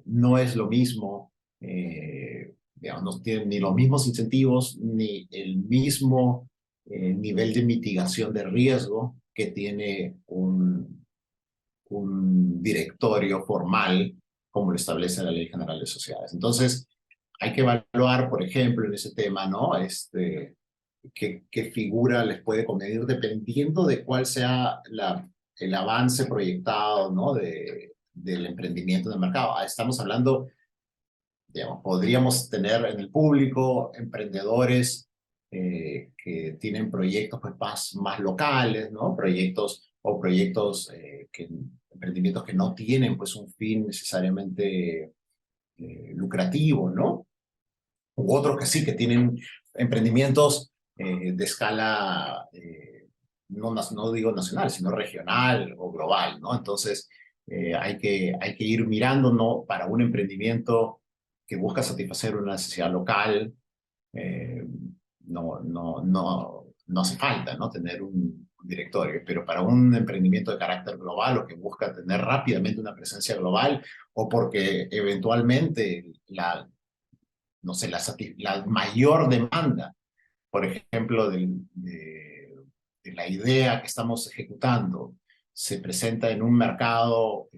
no es lo mismo, digamos, no tienen ni los mismos incentivos ni el mismo nivel de mitigación de riesgo que tiene un directorio formal como lo establece la Ley General de Sociedades. Entonces, hay que evaluar, por ejemplo, en ese tema, ¿no? Qué figura les puede convenir dependiendo de cuál sea el avance proyectado, ¿no? Del emprendimiento en el mercado. Estamos hablando, digamos, podríamos tener en el público emprendedores que tienen proyectos pues, más locales, ¿no? Proyectos emprendimientos que no tienen pues un fin necesariamente lucrativo, ¿no? U otros que sí, que tienen emprendimientos de escala, no digo nacional, sino regional o global, ¿no? Entonces, hay que ir mirando, ¿no? Para un emprendimiento que busca satisfacer una necesidad local, no hace falta, ¿no? Tener un directorio, pero para un emprendimiento de carácter global o que busca tener rápidamente una presencia global o porque eventualmente no sé, la mayor demanda, por ejemplo, de la idea que estamos ejecutando, se presenta en un mercado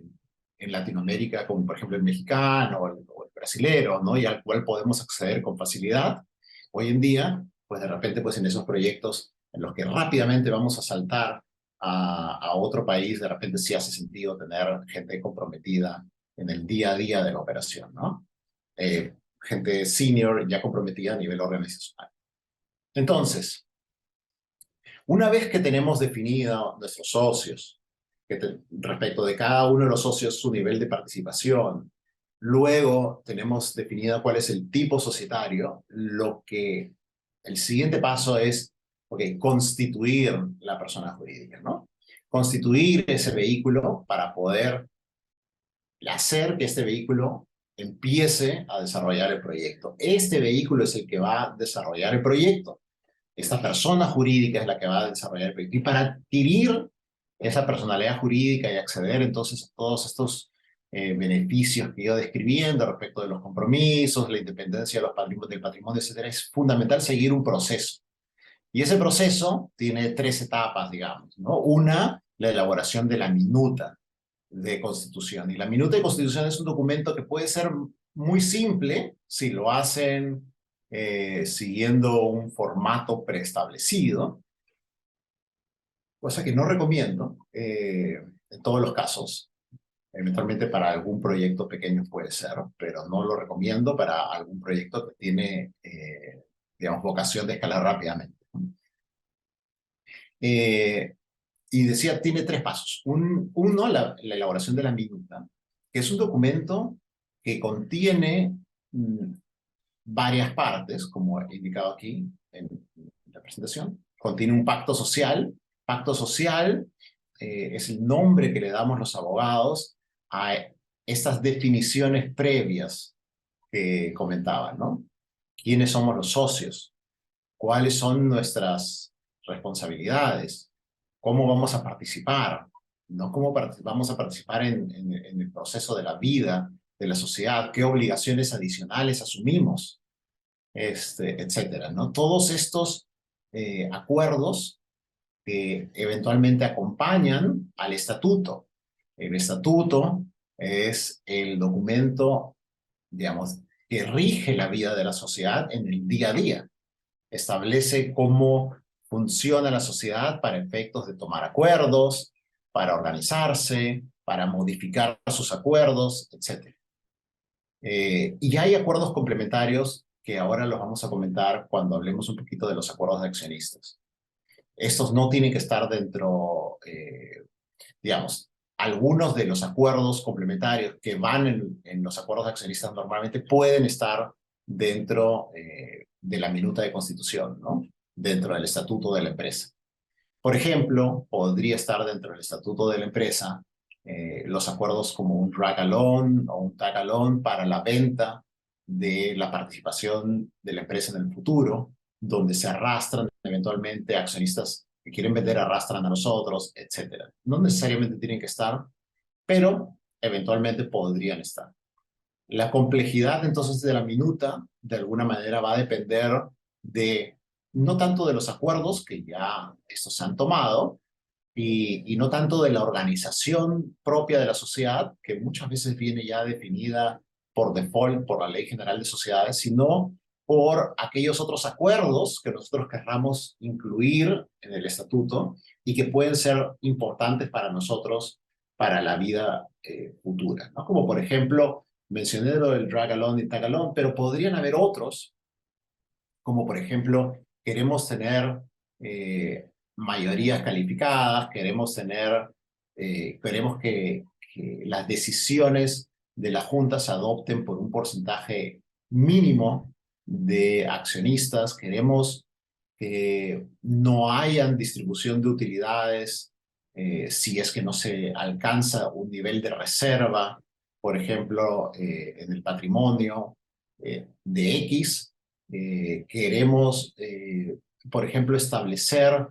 en Latinoamérica, como por ejemplo el mexicano o el brasilero, ¿no? Y al cual podemos acceder con facilidad. Hoy en día, pues de repente, pues en esos proyectos en los que rápidamente vamos a saltar a otro país, de repente sí hace sentido tener gente comprometida en el día a día de la operación, ¿no? Gente senior ya comprometida a nivel organizacional. Entonces, una vez que tenemos definido nuestros socios, respecto de cada uno de los socios su nivel de participación, luego tenemos definido cuál es el tipo societario, el siguiente paso es, constituir la persona jurídica, ¿no? Constituir ese vehículo para poder hacer que este vehículo empiece a desarrollar el proyecto. Este vehículo es el que va a desarrollar el proyecto. Esta persona jurídica es la que va a desarrollar el proyecto. Y para adquirir esa personalidad jurídica y acceder entonces a todos estos beneficios que yo describiendo respecto de los compromisos, la independencia de del patrimonio, etcétera, es fundamental seguir un proceso. Y ese proceso tiene 3 etapas, digamos, ¿no? Una, la elaboración de la minuta de constitución. Y la minuta de constitución es un documento que puede ser muy simple si lo hacen siguiendo un formato preestablecido, cosa que no recomiendo en todos los casos. Eventualmente para algún proyecto pequeño puede ser, pero no lo recomiendo para algún proyecto que tiene, digamos, vocación de escalar rápidamente. Y decía, tiene 3 pasos. Uno, la elaboración de la minuta, que es un documento que contiene varias partes, como he indicado aquí en la presentación. Contiene un pacto social. Pacto social es el nombre que le damos los abogados a estas definiciones previas que comentaba, ¿no? ¿Quiénes somos los socios? ¿Cuáles son nuestras responsabilidades? ¿Cómo vamos a participar? ¿No? ¿Cómo vamos a participar en el proceso de la vida, de la sociedad? ¿Qué obligaciones adicionales asumimos? Etcétera, ¿no? Todos estos acuerdos que eventualmente acompañan al estatuto. El estatuto es el documento, digamos, que rige la vida de la sociedad en el día a día. Establece cómo funciona la sociedad para efectos de tomar acuerdos, para organizarse, para modificar sus acuerdos, etc. Y hay acuerdos complementarios que ahora los vamos a comentar cuando hablemos un poquito de los acuerdos de accionistas. Estos no tienen que estar dentro, digamos, algunos de los acuerdos complementarios que van en los acuerdos de accionistas normalmente pueden estar dentro de la minuta de constitución, ¿no? Dentro del estatuto de la empresa. Por ejemplo, podría estar dentro del estatuto de la empresa los acuerdos como un drag along o un tag along para la venta de la participación de la empresa en el futuro, donde se arrastran eventualmente accionistas que quieren vender, arrastran a los otros, etc. No necesariamente tienen que estar, pero eventualmente podrían estar. La complejidad entonces de la minuta de alguna manera va a depender de no tanto de los acuerdos que ya estos se han tomado y no tanto de la organización propia de la sociedad, que muchas veces viene ya definida por default por la Ley General de Sociedades, sino por aquellos otros acuerdos que nosotros querramos incluir en el estatuto y que pueden ser importantes para nosotros para la vida futura, ¿no? Como por ejemplo, mencioné lo del drag along y tag along, pero podrían haber otros, como por ejemplo, queremos tener mayorías calificadas, queremos que las decisiones de la Junta se adopten por un porcentaje mínimo de accionistas, queremos que no hayan distribución de utilidades si es que no se alcanza un nivel de reserva, por ejemplo, en el patrimonio de X. Queremos, por ejemplo, establecer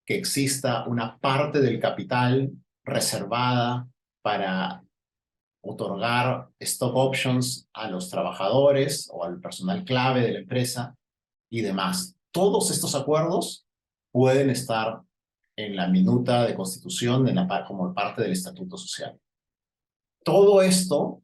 que exista una parte del capital reservada para otorgar stock options a los trabajadores o al personal clave de la empresa y demás. Todos estos acuerdos pueden estar en la minuta de constitución como parte del estatuto social. Todo esto,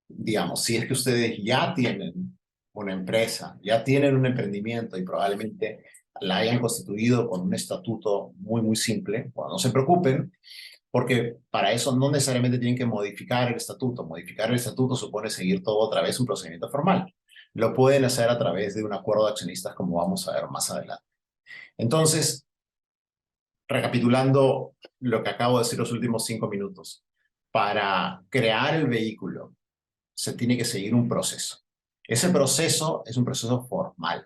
digamos, si es que ustedes ya tienen una empresa, ya tienen un emprendimiento y probablemente la hayan constituido con un estatuto muy, muy simple, bueno, no se preocupen, porque para eso no necesariamente tienen que modificar el estatuto. Modificar el estatuto supone seguir todo otra vez un procedimiento formal. Lo pueden hacer a través de un acuerdo de accionistas, como vamos a ver más adelante. Entonces, recapitulando lo que acabo de decir los últimos 5 minutos, para crear el vehículo se tiene que seguir un proceso. Ese proceso es un proceso formal.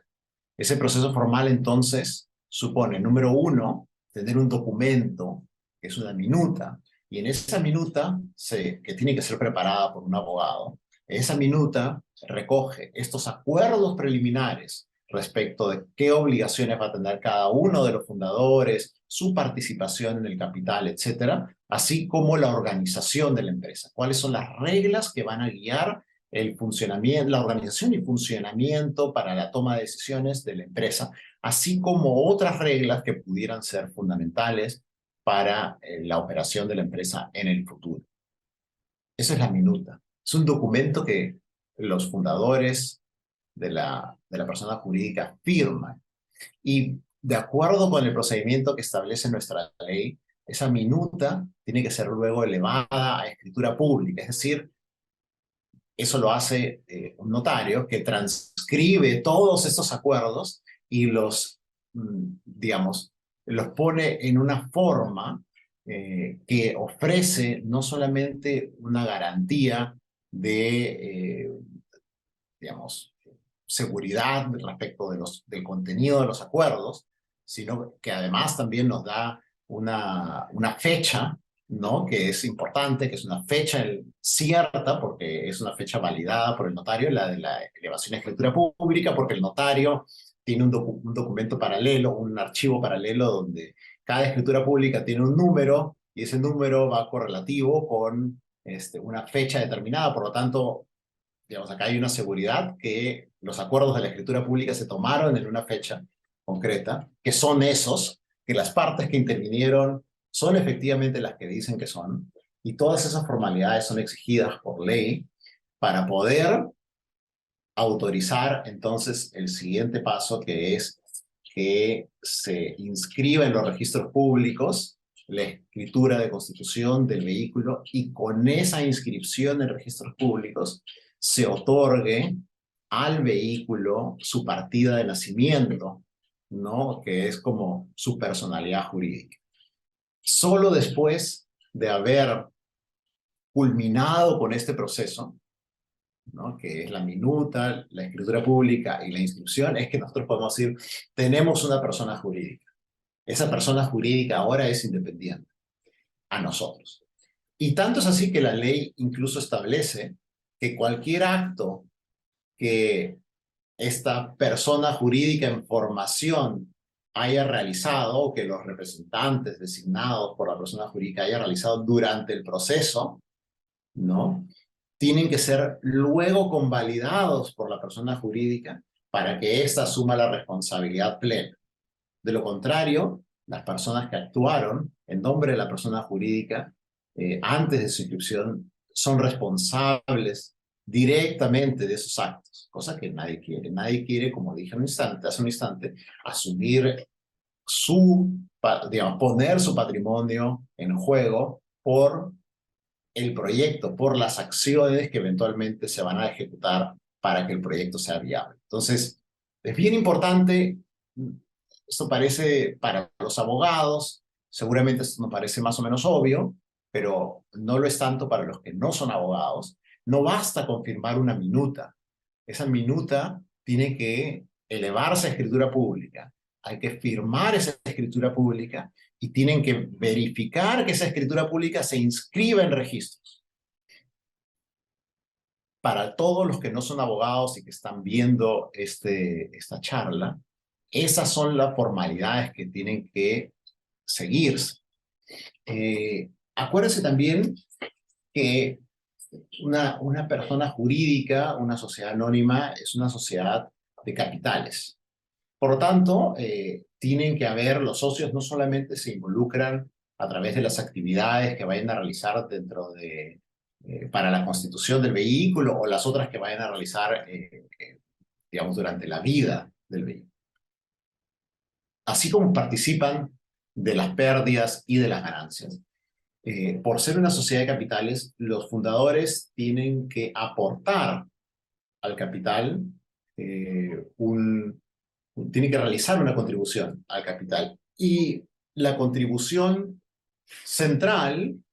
Ese proceso formal entonces supone, número 1, tener un documento, que es una minuta, y en esa minuta, que tiene que ser preparada por un abogado, esa minuta recoge estos acuerdos preliminares respecto de qué obligaciones va a tener cada uno de los fundadores, su participación en el capital, etcétera, así como la organización de la empresa. ¿Cuáles son las reglas que van a guiar el funcionamiento, la organización y funcionamiento para la toma de decisiones de la empresa, así como otras reglas que pudieran ser fundamentales para la operación de la empresa en el futuro? Esa es la minuta. Es un documento que los fundadores de la persona jurídica firman. Y de acuerdo con el procedimiento que establece nuestra ley, esa minuta tiene que ser luego elevada a escritura pública. Es decir, eso lo hace un notario que transcribe todos estos acuerdos y los, digamos, los pone en una forma que ofrece no solamente una garantía de, digamos, seguridad respecto del contenido de los acuerdos, sino que además también nos da una fecha, ¿no? Que es importante, que es una fecha cierta, porque es una fecha validada por el notario, la de la elevación a escritura pública, porque el notario tiene un documento paralelo, un archivo paralelo donde cada escritura pública tiene un número y ese número va correlativo con una fecha determinada. Por lo tanto, digamos, acá hay una seguridad que los acuerdos de la escritura pública se tomaron en una fecha concreta, que son esos, que las partes que intervinieron son efectivamente las que dicen que son, y todas esas formalidades son exigidas por ley para poder autorizar entonces el siguiente paso, que es que se inscriba en los registros públicos la escritura de constitución del vehículo y con esa inscripción en registros públicos se otorgue al vehículo su partida de nacimiento, ¿no? Que es como su personalidad jurídica. Solo después de haber culminado con este proceso, ¿no? Que es la minuta, la escritura pública y la inscripción, es que nosotros podemos decir, tenemos una persona jurídica. Esa persona jurídica ahora es independiente a nosotros. Y tanto es así que la ley incluso establece que cualquier acto que esta persona jurídica en formación haya realizado, o que los representantes designados por la persona jurídica haya realizado durante el proceso, ¿no? Tienen que ser luego convalidados por la persona jurídica para que ésta asuma la responsabilidad plena. De lo contrario, las personas que actuaron en nombre de la persona jurídica antes de su inscripción son responsables directamente de esos actos, cosa que nadie quiere. Nadie quiere, como dije hace un instante, asumir digamos, poner su patrimonio en juego por el proyecto, por las acciones que eventualmente se van a ejecutar para que el proyecto sea viable. Entonces, es bien importante, esto parece para los abogados, seguramente esto nos parece más o menos obvio, pero no lo es tanto para los que no son abogados. No basta con firmar una minuta. Esa minuta tiene que elevarse a escritura pública. Hay que firmar esa escritura pública y tienen que verificar que esa escritura pública se inscriba en registros. Para todos los que no son abogados y que están viendo esta charla, esas son las formalidades que tienen que seguirse. Acuérdense también que una persona jurídica, una sociedad anónima, es una sociedad de capitales. Por lo tanto, tienen que haber, los socios no solamente se involucran a través de las actividades que vayan a realizar para la constitución del vehículo o las otras que vayan a realizar, digamos, durante la vida del vehículo. Así como participan de las pérdidas y de las ganancias. Por ser una sociedad de capitales, los fundadores tienen que aportar al capital, tienen que realizar una contribución al capital. Y la contribución central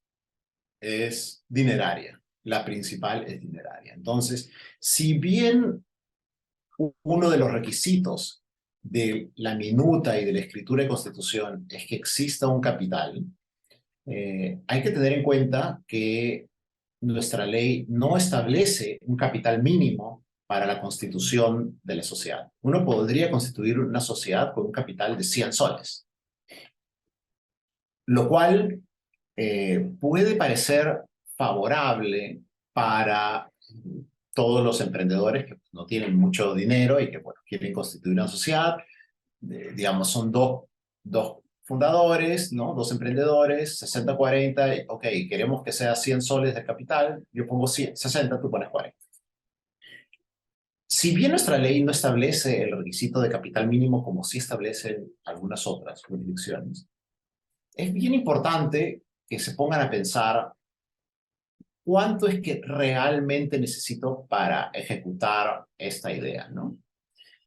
es dineraria, la principal es dineraria. Entonces, si bien uno de los requisitos de la minuta y de la escritura de constitución es que exista un capital, hay que tener en cuenta que nuestra ley no establece un capital mínimo para la constitución de la sociedad. Uno podría constituir una sociedad con un capital de 100 soles, lo cual puede parecer favorable para todos los emprendedores que no tienen mucho dinero y que bueno, quieren constituir una sociedad. Digamos, son dos fundadores, ¿no? Dos emprendedores, 60-40, ok, queremos que sea 100 soles de capital, yo pongo 60, tú pones 40. Si bien nuestra ley no establece el requisito de capital mínimo como sí establecen algunas otras jurisdicciones, es bien importante que se pongan a pensar cuánto es que realmente necesito para ejecutar esta idea, ¿no?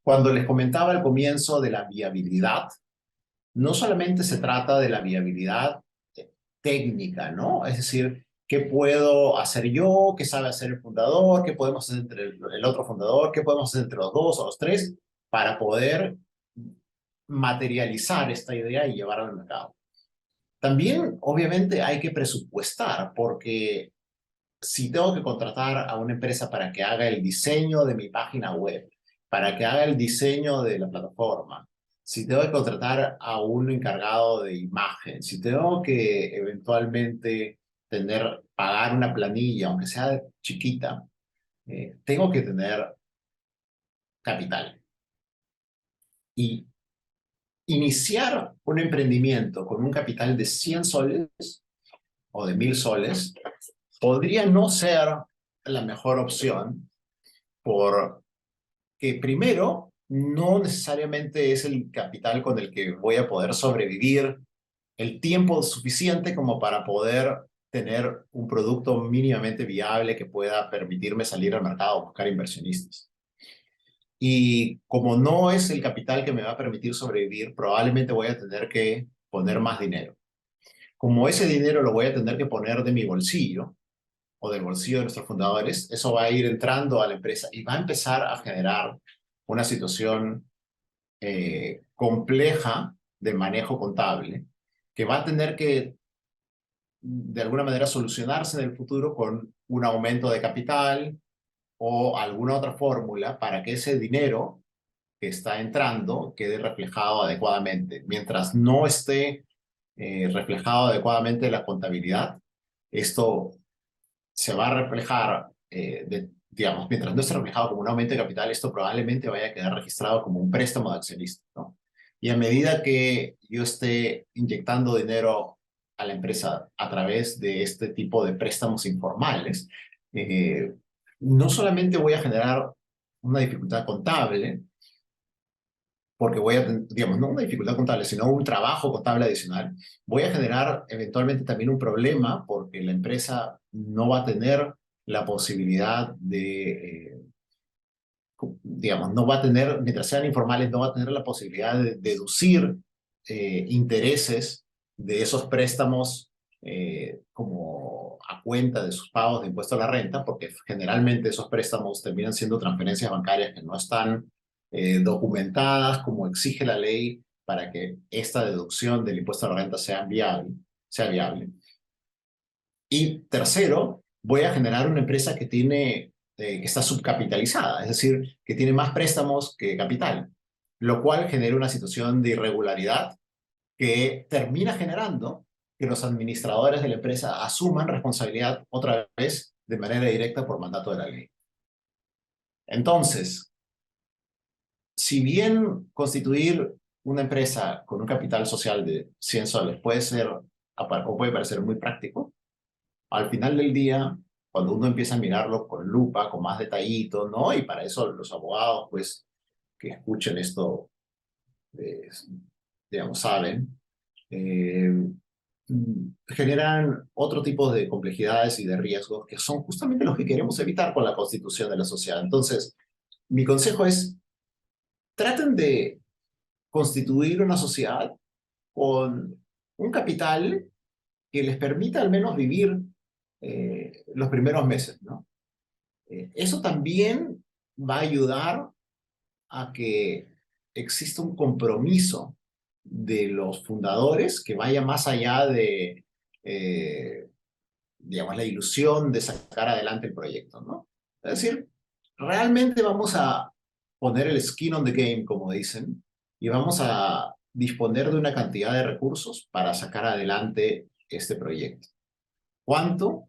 Cuando les comentaba al comienzo de la viabilidad, no solamente se trata de la viabilidad técnica, ¿no? Es decir, ¿qué puedo hacer yo? ¿Qué sabe hacer el fundador? ¿Qué podemos hacer entre el otro fundador? ¿Qué podemos hacer entre los dos o los tres para poder materializar esta idea y llevarla al mercado? También, obviamente, hay que presupuestar, porque si tengo que contratar a una empresa para que haga el diseño de mi página web, para que haga el diseño de la plataforma, si tengo que contratar a un encargado de imagen, si tengo que eventualmente pagar una planilla, aunque sea chiquita, tengo que tener capital. Y iniciar un emprendimiento con un capital de 100 soles o de 1000 soles podría no ser la mejor opción, porque primero, no necesariamente es el capital con el que voy a poder sobrevivir el tiempo suficiente como para poder tener un producto mínimamente viable que pueda permitirme salir al mercado a buscar inversionistas. Y como no es el capital que me va a permitir sobrevivir, probablemente voy a tener que poner más dinero. Como ese dinero lo voy a tener que poner de mi bolsillo o del bolsillo de nuestros fundadores, eso va a ir entrando a la empresa y va a empezar a generar una situación compleja de manejo contable que va a tener que de alguna manera solucionarse en el futuro con un aumento de capital o alguna otra fórmula para que ese dinero que está entrando quede reflejado adecuadamente. Mientras no esté reflejado adecuadamente en la contabilidad, esto se va a reflejar, digamos, mientras no esté reflejado como un aumento de capital, esto probablemente vaya a quedar registrado como un préstamo de accionista, ¿no? Y a medida que yo esté inyectando dinero a la empresa a través de este tipo de préstamos informales, no solamente voy a generar una dificultad contable, porque voy a, digamos, no una dificultad contable, sino un trabajo contable adicional, voy a generar eventualmente también un problema porque la empresa no va a tener la posibilidad de, digamos, no va a tener, mientras sean informales, no va a tener la posibilidad de deducir intereses de esos préstamos como a cuenta de sus pagos de impuesto a la renta, porque generalmente esos préstamos terminan siendo transferencias bancarias que no están documentadas como exige la ley para que esta deducción del impuesto a la renta sea viable. Y tercero, voy a generar una empresa que tiene, que está subcapitalizada, es decir, que tiene más préstamos que capital, lo cual genera una situación de irregularidad que termina generando que los administradores de la empresa asuman responsabilidad otra vez de manera directa por mandato de la ley. Entonces, si bien constituir una empresa con un capital social de 100 soles puede ser o puede parecer muy práctico, al final del día, cuando uno empieza a mirarlo con lupa, con más detallito, ¿no? Y para eso los abogados, pues, que escuchen esto, digamos, saben, generan otro tipo de complejidades y de riesgos que son justamente los que queremos evitar con la constitución de la sociedad. Entonces, mi consejo es, traten de constituir una sociedad con un capital que les permita al menos vivir los primeros meses, ¿no? Eso también va a ayudar a que exista un compromiso de los fundadores que vaya más allá de, digamos, la ilusión de sacar adelante el proyecto, ¿no? Es decir, realmente vamos a poner el skin on the game, como dicen, y vamos a disponer de una cantidad de recursos para sacar adelante este proyecto. ¿Cuánto?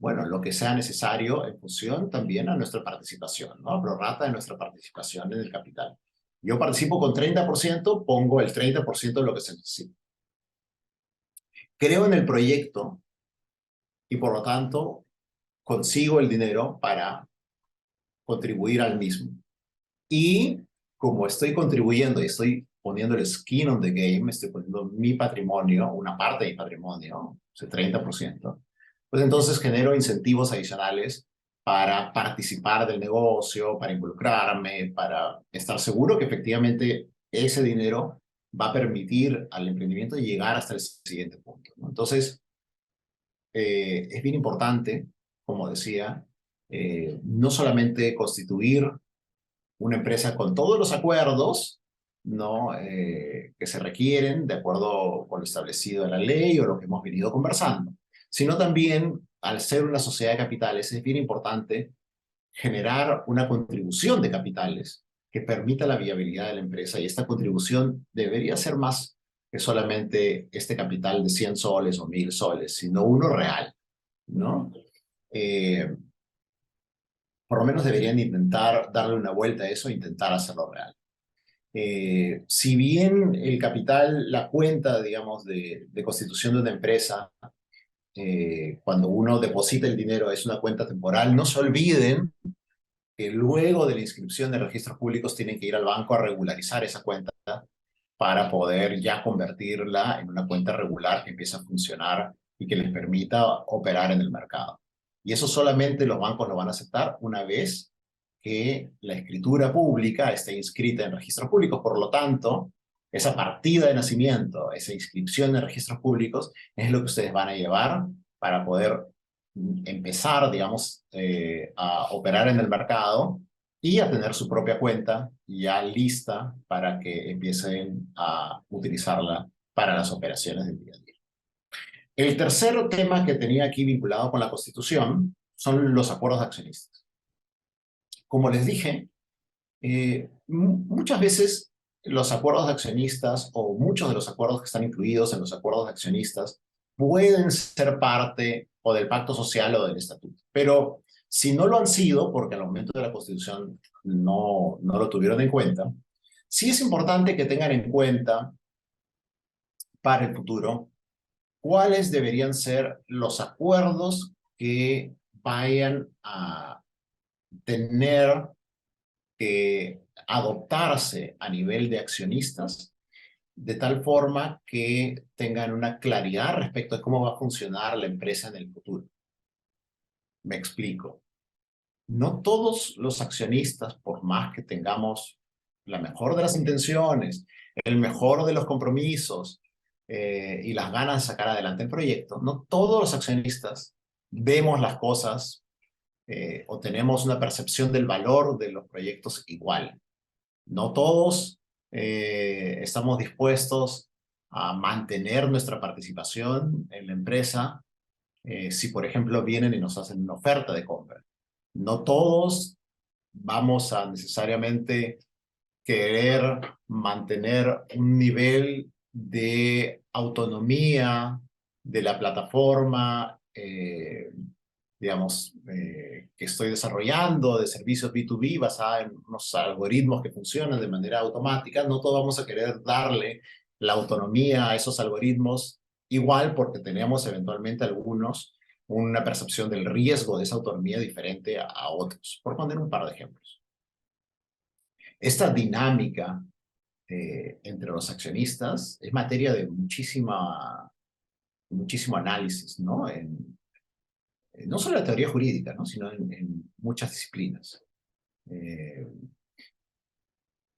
Bueno, lo que sea necesario en función también a nuestra participación, ¿no? A prorrata de nuestra participación en el capital. Yo participo con 30%, pongo el 30% de lo que se necesita. Creo en el proyecto y por lo tanto consigo el dinero para contribuir al mismo. Y como estoy contribuyendo y estoy poniendo el skin on the game, estoy poniendo mi patrimonio, una parte de mi patrimonio, ese 30%, pues entonces genero incentivos adicionales para participar del negocio, para involucrarme, para estar seguro que efectivamente ese dinero va a permitir al emprendimiento llegar hasta el siguiente punto, ¿no? Entonces, es bien importante, como decía, no solamente constituir una empresa con todos los acuerdos, ¿no? Que se requieren de acuerdo con lo establecido en la ley o lo que hemos venido conversando, sino también, al ser una sociedad de capitales, es bien importante generar una contribución de capitales que permita la viabilidad de la empresa, y esta contribución debería ser más que solamente este capital de 100 soles o 1000 soles, sino uno real, ¿no? Por lo menos deberían intentar darle una vuelta a eso e intentar hacerlo real. Si bien el capital, la cuenta, digamos, de constitución de una empresa, cuando uno deposita el dinero es una cuenta temporal, no se olviden que luego de la inscripción de registros públicos tienen que ir al banco a regularizar esa cuenta para poder ya convertirla en una cuenta regular que empiece a funcionar y que les permita operar en el mercado. Y eso solamente los bancos lo van a aceptar una vez que la escritura pública esté inscrita en registros públicos. Por lo tanto, esa partida de nacimiento, esa inscripción en registros públicos, es lo que ustedes van a llevar para poder empezar, digamos, a operar en el mercado y a tener su propia cuenta ya lista para que empiecen a utilizarla para las operaciones del día a día. El tercer tema que tenía aquí vinculado con la Constitución son los acuerdos de accionistas. Como les dije, muchas veces los acuerdos de accionistas o muchos de los acuerdos que están incluidos en los acuerdos de accionistas pueden ser parte o del pacto social o del estatuto. Pero si no lo han sido, porque al momento de la Constitución no lo tuvieron en cuenta, sí es importante que tengan en cuenta para el futuro cuáles deberían ser los acuerdos que vayan a tener que adoptarse a nivel de accionistas, de tal forma que tengan una claridad respecto de cómo va a funcionar la empresa en el futuro. Me explico. No todos los accionistas, por más que tengamos la mejor de las intenciones, el mejor de los compromisos y las ganas de sacar adelante el proyecto, no todos los accionistas vemos las cosas o tenemos una percepción del valor de los proyectos igual. No todos estamos dispuestos a mantener nuestra participación en la empresa si, por ejemplo, vienen y nos hacen una oferta de compra. No todos vamos a necesariamente querer mantener un nivel de autonomía de la plataforma, digamos, que estoy desarrollando de servicios B2B basada en unos algoritmos que funcionan de manera automática. No todos vamos a querer darle la autonomía a esos algoritmos igual porque tenemos eventualmente algunos una percepción del riesgo de esa autonomía diferente a otros, por poner un par de ejemplos. Esta dinámica entre los accionistas es materia de muchísimo análisis, ¿no? No solo en la teoría jurídica, ¿no? Sino en muchas disciplinas.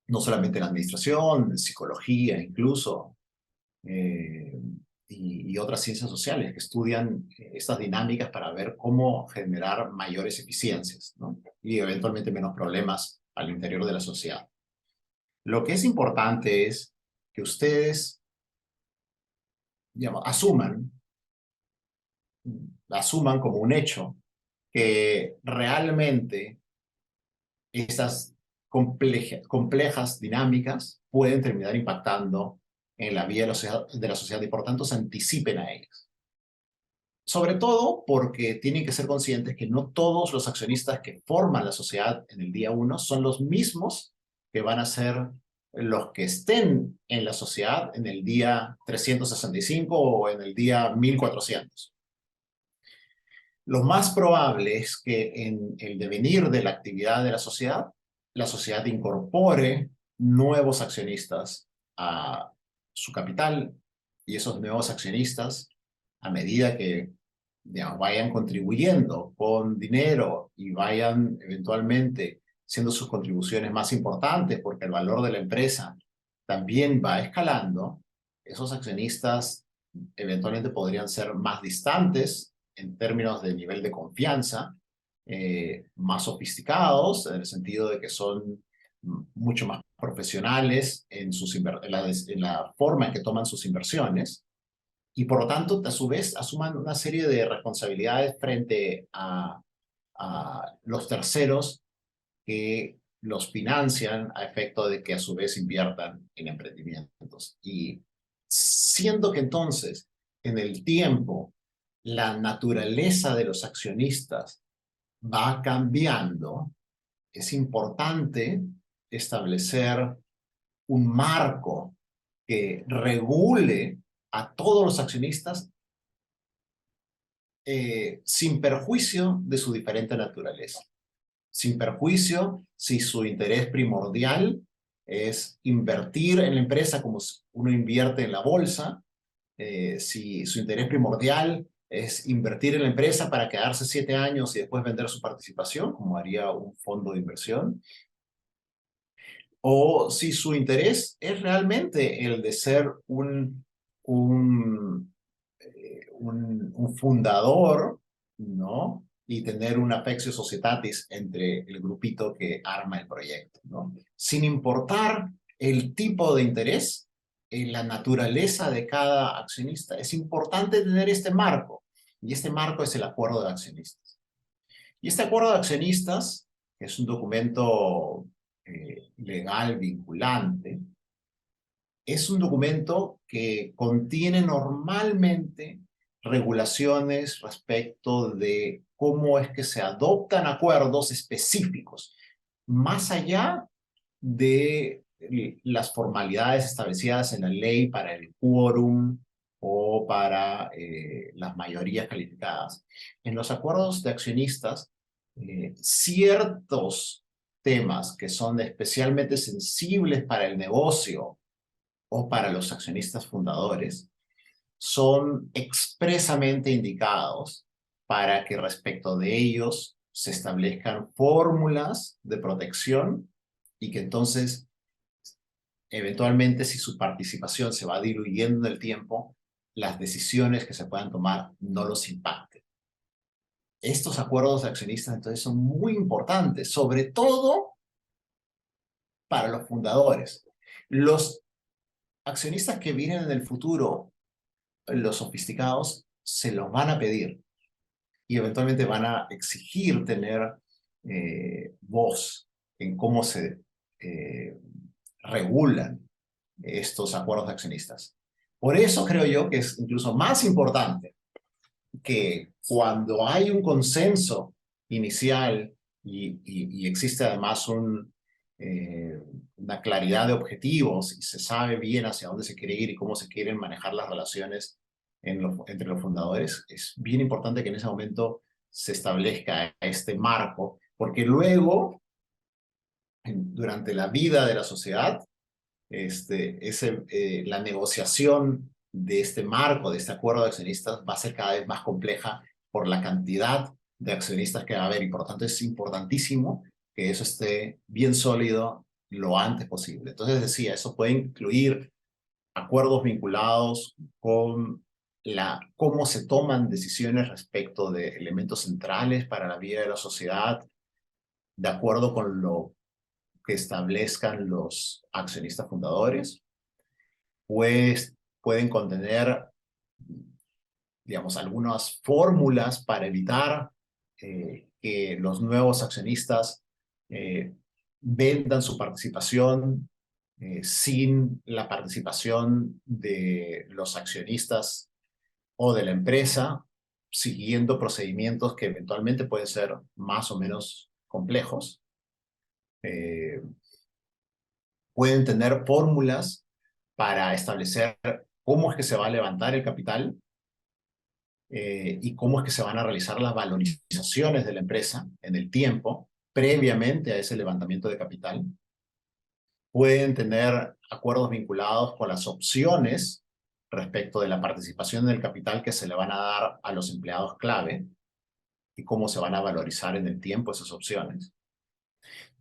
No solamente en la administración, en psicología incluso, y otras ciencias sociales que estudian estas dinámicas para ver cómo generar mayores eficiencias, ¿no? Y eventualmente menos problemas al interior de la sociedad. Lo que es importante es que ustedes, digamos, asuman como un hecho que realmente estas complejas dinámicas pueden terminar impactando en la vida de la sociedad y por tanto se anticipen a ellas. Sobre todo porque tienen que ser conscientes que no todos los accionistas que forman la sociedad en el día 1 son los mismos que van a ser los que estén en la sociedad en el día 365 o en el día 1400. Lo más probable es que en el devenir de la actividad de la sociedad incorpore nuevos accionistas a su capital y esos nuevos accionistas, a medida que vayan contribuyendo con dinero y vayan eventualmente siendo sus contribuciones más importantes porque el valor de la empresa también va escalando, esos accionistas eventualmente podrían ser más distantes en términos de nivel de confianza, más sofisticados en el sentido de que son mucho más profesionales en la forma en que toman sus inversiones y por lo tanto a su vez asuman una serie de responsabilidades frente a los terceros que los financian a efecto de que a su vez inviertan en emprendimientos. Y siendo que entonces en el tiempo la naturaleza de los accionistas va cambiando, es importante establecer un marco que regule a todos los accionistas sin perjuicio de su diferente naturaleza. Sin perjuicio si su interés primordial es invertir en la empresa como uno invierte en la bolsa, si su interés primordial es invertir en la empresa para quedarse 7 años y después vender su participación, como haría un fondo de inversión, o si su interés es realmente el de ser un fundador, ¿no? Y tener un affectio societatis entre el grupito que arma el proyecto, ¿no? Sin importar el tipo de interés, la naturaleza de cada accionista, es importante tener este marco, y este marco es el acuerdo de accionistas. Y este acuerdo de accionistas, que es un documento legal vinculante, es un documento que contiene normalmente regulaciones respecto de cómo es que se adoptan acuerdos específicos, más allá de las formalidades establecidas en la ley para el quórum o para las mayorías calificadas. En los acuerdos de accionistas, ciertos temas que son especialmente sensibles para el negocio o para los accionistas fundadores son expresamente indicados para que respecto de ellos se establezcan fórmulas de protección y que entonces, eventualmente, si su participación se va diluyendo en el tiempo, las decisiones que se puedan tomar no los impacten. Estos acuerdos de accionistas entonces son muy importantes, sobre todo para los fundadores. Los accionistas que vienen en el futuro, los sofisticados, se los van a pedir y eventualmente van a exigir tener voz en cómo se regulan estos acuerdos de accionistas. Por eso creo yo que es incluso más importante que cuando hay un consenso inicial y existe además una claridad de objetivos y se sabe bien hacia dónde se quiere ir y cómo se quieren manejar las relaciones entre los fundadores, es bien importante que en ese momento se establezca este marco, porque luego, durante la vida de la sociedad, la negociación de este marco, de este acuerdo de accionistas, va a ser cada vez más compleja por la cantidad de accionistas que va a haber, y por lo tanto es importantísimo que eso esté bien sólido lo antes posible. Entonces decía, eso puede incluir acuerdos vinculados con cómo se toman decisiones respecto de elementos centrales para la vida de la sociedad, de acuerdo con lo que establezcan los accionistas fundadores. Pues pueden contener, digamos, algunas fórmulas para evitar que los nuevos accionistas vendan su participación sin la participación de los accionistas o de la empresa, siguiendo procedimientos que eventualmente pueden ser más o menos complejos. Pueden tener fórmulas para establecer cómo es que se va a levantar el capital y cómo es que se van a realizar las valorizaciones de la empresa en el tiempo, previamente a ese levantamiento de capital. Pueden tener acuerdos vinculados con las opciones respecto de la participación en el capital que se le van a dar a los empleados clave y cómo se van a valorizar en el tiempo esas opciones.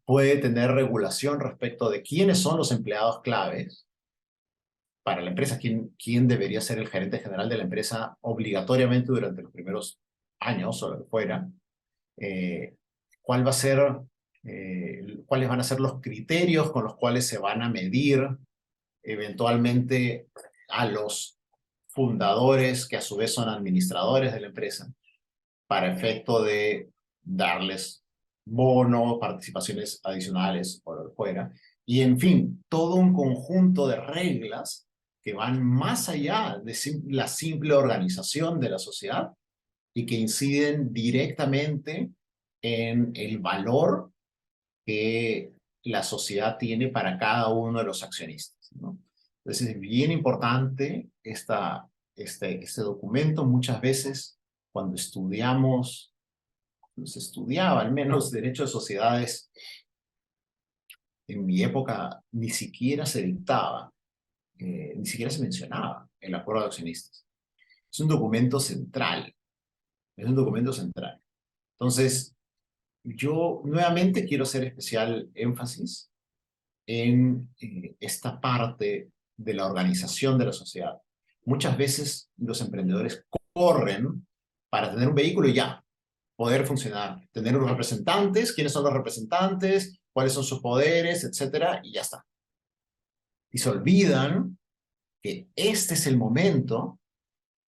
Puede tener regulación respecto de quiénes son los empleados claves para la empresa, quién debería ser el gerente general de la empresa obligatoriamente durante los primeros años o lo que fuera, cuáles van a ser los criterios con los cuales se van a medir eventualmente a los fundadores, que a su vez son administradores de la empresa, para efecto de darles bonos, participaciones adicionales o lo que fuera. Y en fin, todo un conjunto de reglas que van más allá de la simple organización de la sociedad y que inciden directamente en el valor que la sociedad tiene para cada uno de los accionistas, ¿no? Entonces es bien importante este documento. Muchas veces cuando se estudiaba al menos derecho de sociedades, en mi época ni siquiera se dictaba, ni siquiera se mencionaba el acuerdo de accionistas. Es un documento central Es un documento central. Entonces, yo nuevamente quiero hacer especial énfasis en esta parte de la organización de la sociedad. Muchas veces los emprendedores corren para tener un vehículo y ya, poder funcionar, tener unos representantes, quiénes son los representantes, cuáles son sus poderes, etcétera, y ya está. Y se olvidan que este es el momento,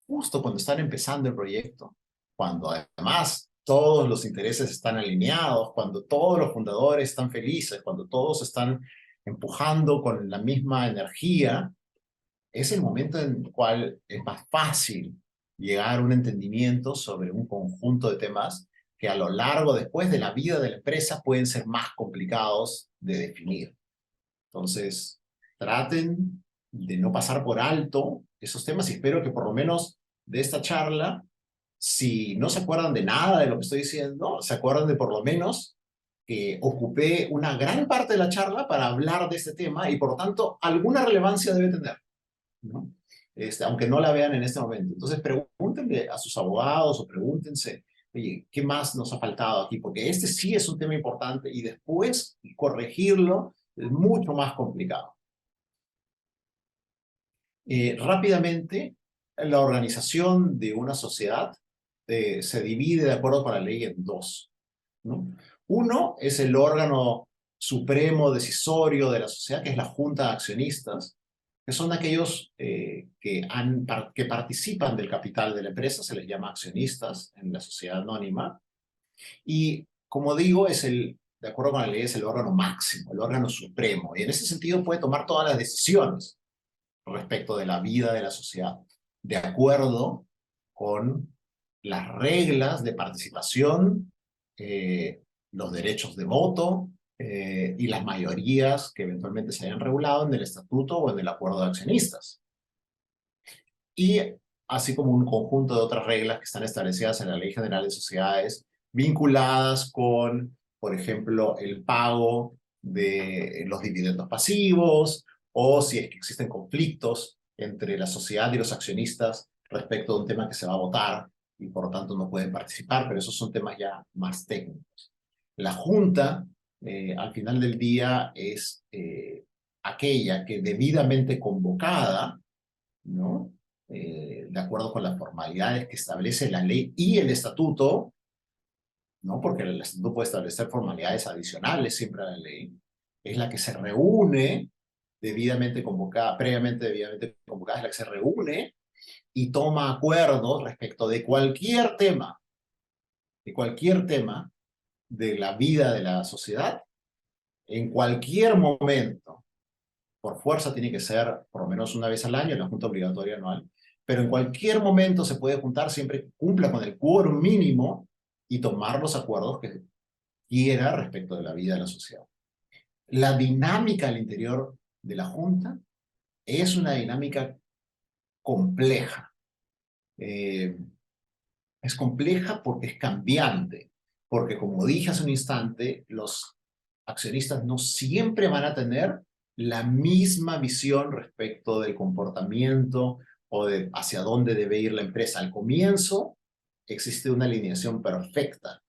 justo cuando están empezando el proyecto, cuando además todos los intereses están alineados, cuando todos los fundadores están felices, cuando todos están empujando con la misma energía, es el momento en el cual es más fácil llegar a un entendimiento sobre un conjunto de temas que a lo largo, después de la vida de la empresa, pueden ser más complicados de definir. Entonces, traten de no pasar por alto esos temas y espero que por lo menos de esta charla, si no se acuerdan de nada de lo que estoy diciendo, se acuerdan de por lo menos que ocupé una gran parte de la charla para hablar de este tema y por lo tanto alguna relevancia debe tener, ¿no? Aunque no la vean en este momento. Entonces pregúntenle a sus abogados o pregúntense, oye, ¿qué más nos ha faltado aquí? Porque este sí es un tema importante y después corregirlo es mucho más complicado. Rápidamente, la organización de una sociedad se divide de acuerdo con la ley en dos, ¿no? Uno es el órgano supremo decisorio de la sociedad, que es la Junta de Accionistas, que son aquellos que participan del capital de la empresa, se les llama accionistas en la sociedad anónima, y como digo, de acuerdo con la ley, es el órgano máximo, el órgano supremo, y en ese sentido puede tomar todas las decisiones respecto de la vida de la sociedad, de acuerdo con las reglas de participación, los derechos de voto y las mayorías que eventualmente se hayan regulado en el estatuto o en el acuerdo de accionistas. Y así como un conjunto de otras reglas que están establecidas en la Ley General de Sociedades, vinculadas con, por ejemplo, el pago de los dividendos pasivos, o si es que existen conflictos entre la sociedad y los accionistas respecto de un tema que se va a votar y por lo tanto no pueden participar, pero esos son temas ya más técnicos. La Junta, al final del día, es aquella que debidamente convocada, ¿no? De acuerdo con las formalidades que establece la ley y el estatuto, ¿no? Porque el estatuto puede establecer formalidades adicionales siempre a la ley, es la que se reúne debidamente convocada, previamente debidamente convocada, es la que se reúne y toma acuerdos respecto de cualquier tema de la vida de la sociedad, en cualquier momento. Por fuerza tiene que ser por lo menos una vez al año, la junta obligatoria anual, pero en cualquier momento se puede juntar siempre que cumpla con el quórum mínimo y tomar los acuerdos que quiera respecto de la vida de la sociedad. La dinámica al interior de la junta es una dinámica compleja. Es compleja porque es cambiante, porque como dije hace un instante, los accionistas no siempre van a tener la misma visión respecto del comportamiento o de hacia dónde debe ir la empresa. Al comienzo existe una alineación perfecta,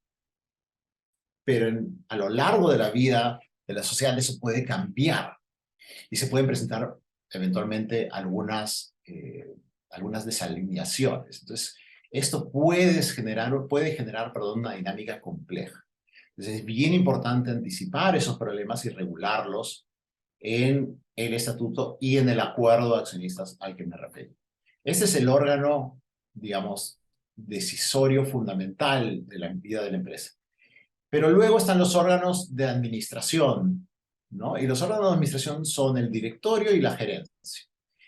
pero a lo largo de la vida de la sociedad eso puede cambiar y se pueden presentar eventualmente algunas desalineaciones. Entonces, esto puede generar una dinámica compleja. Entonces, es bien importante anticipar esos problemas y regularlos en el estatuto y en el acuerdo de accionistas al que me refiero. Este es el órgano, digamos, decisorio fundamental de la vida de la empresa. Pero luego están los órganos de administración, ¿no? Y los órganos de administración son el directorio y la gerencia.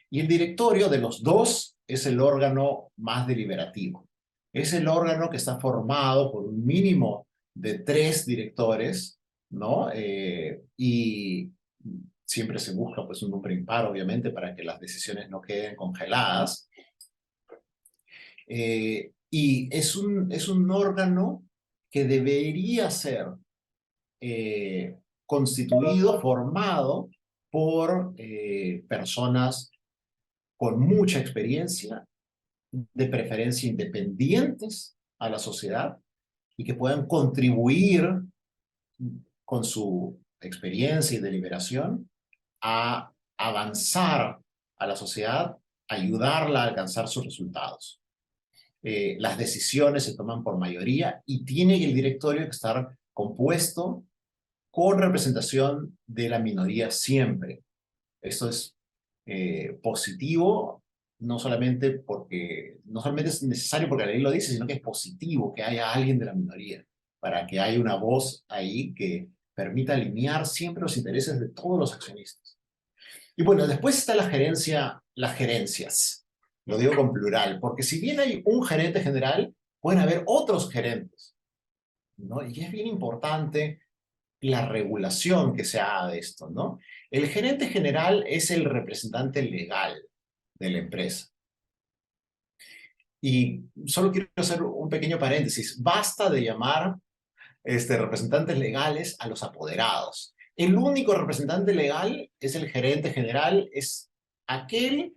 Y el directorio de los dos es el órgano más deliberativo. Es el órgano que está formado por un mínimo de 3 directores, ¿no? Y siempre se busca pues, un número impar, obviamente, para que las decisiones no queden congeladas. Y es un órgano que debería ser constituido, formado por personas con mucha experiencia, de preferencia independientes a la sociedad y que puedan contribuir con su experiencia y deliberación a avanzar a la sociedad, ayudarla a alcanzar sus resultados. Las decisiones se toman por mayoría y tiene el directorio que estar compuesto con representación de la minoría siempre. Esto es positivo, no solamente es necesario porque la ley lo dice, sino que es positivo que haya alguien de la minoría, para que haya una voz ahí que permita alinear siempre los intereses de todos los accionistas. Y bueno, después está la gerencia, las gerencias. Lo digo con plural, porque si bien hay un gerente general, pueden haber otros gerentes, ¿no? Y es bien importante la regulación que se haga de esto, ¿no? El gerente general es el representante legal de la empresa. Y solo quiero hacer un pequeño paréntesis. Basta de llamar representantes legales a los apoderados. El único representante legal es el gerente general, es aquel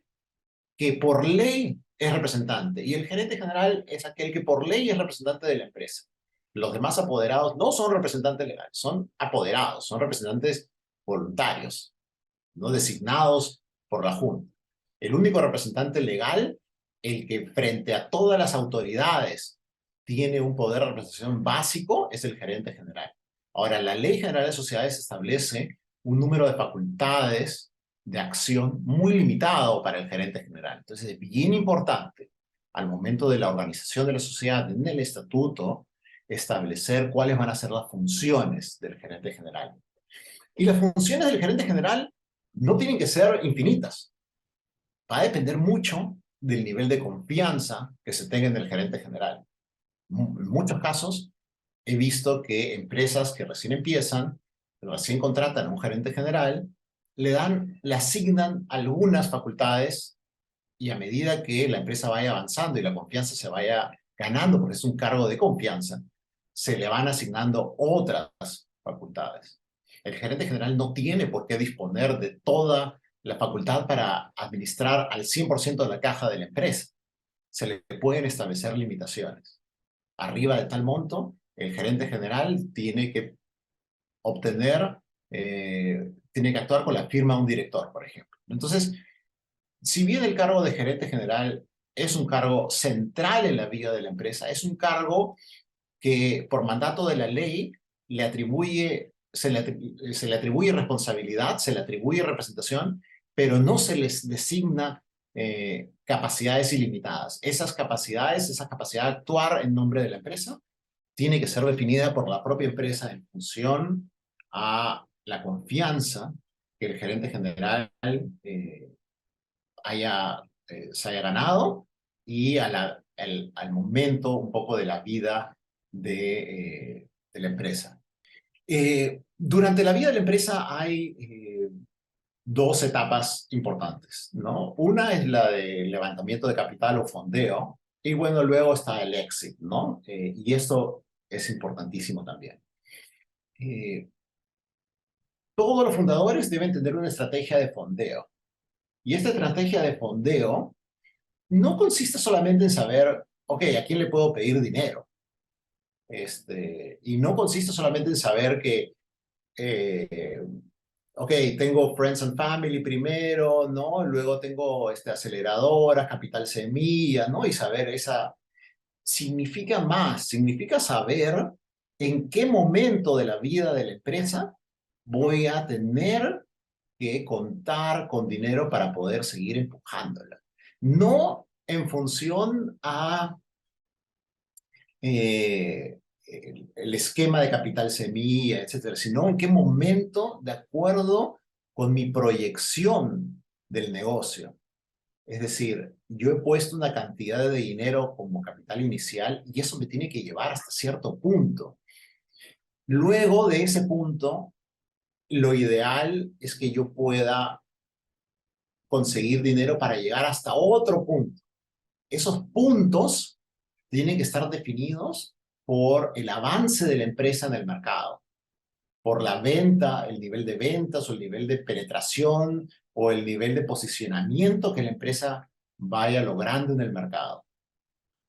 que por ley es representante, y el gerente general es aquel que por ley es representante de la empresa. Los demás apoderados no son representantes legales, son apoderados, son representantes voluntarios, no designados por la Junta. El único representante legal, el que frente a todas las autoridades tiene un poder de representación básico, es el gerente general. Ahora, la Ley General de Sociedades establece un número de facultades de acción muy limitado para el gerente general. Entonces, es bien importante, al momento de la organización de la sociedad en el estatuto, establecer cuáles van a ser las funciones del gerente general. Y las funciones del gerente general no tienen que ser infinitas. Va a depender mucho del nivel de confianza que se tenga en el gerente general. En muchos casos, he visto que empresas que recién empiezan, recién contratan a un gerente general, le asignan algunas facultades y a medida que la empresa vaya avanzando y la confianza se vaya ganando, porque es un cargo de confianza, se le van asignando otras facultades. El gerente general no tiene por qué disponer de toda la facultad para administrar al 100% de la caja de la empresa. Se le pueden establecer limitaciones. Arriba de tal monto, el gerente general tiene que tiene que actuar con la firma de un director, por ejemplo. Entonces, si bien el cargo de gerente general es un cargo central en la vida de la empresa, es un cargo que por mandato de la ley se le atribuye responsabilidad, se le atribuye representación, pero no se les designa capacidades ilimitadas. Esa capacidad de actuar en nombre de la empresa, tiene que ser definida por la propia empresa en función a la confianza que el gerente general se haya ganado y al momento un poco de la vida de la empresa. Durante la vida de la empresa hay dos etapas importantes, ¿no? Una es la de levantamiento de capital o fondeo, y bueno, luego está el exit, ¿no? Y esto es importantísimo también. Todos los fundadores deben tener una estrategia de fondeo. Y esta estrategia de fondeo no consiste solamente en saber, ok, ¿a quién le puedo pedir dinero? Y no consiste solamente en saber que, ok, tengo Friends and Family primero, ¿no? Luego tengo aceleradoras, capital semilla, ¿no? Y saber esa... Significa más, significa saber en qué momento de la vida de la empresa voy a tener que contar con dinero para poder seguir empujándola. No en función a el esquema de capital semilla, etcétera, sino en qué momento, de acuerdo con mi proyección del negocio. Es decir, yo he puesto una cantidad de dinero como capital inicial y eso me tiene que llevar hasta cierto punto. Luego de ese punto, lo ideal es que yo pueda conseguir dinero para llegar hasta otro punto. Esos puntos tienen que estar definidos por el avance de la empresa en el mercado, por la venta, el nivel de ventas o el nivel de penetración o el nivel de posicionamiento que la empresa vaya logrando en el mercado.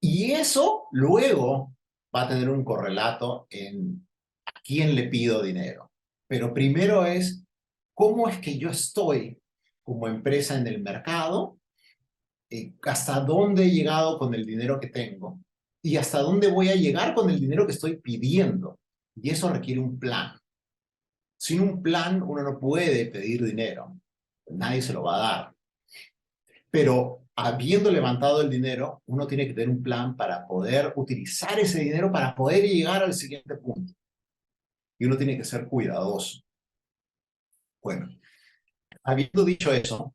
Y eso luego va a tener un correlato en a quién le pido dinero. Pero primero es, ¿cómo es que yo estoy como empresa en el mercado? ¿Hasta dónde he llegado con el dinero que tengo? ¿Y hasta dónde voy a llegar con el dinero que estoy pidiendo? Y eso requiere un plan. Sin un plan, uno no puede pedir dinero. Nadie se lo va a dar. Pero habiendo levantado el dinero, uno tiene que tener un plan para poder utilizar ese dinero para poder llegar al siguiente punto. Y uno tiene que ser cuidadoso. Bueno, habiendo dicho eso,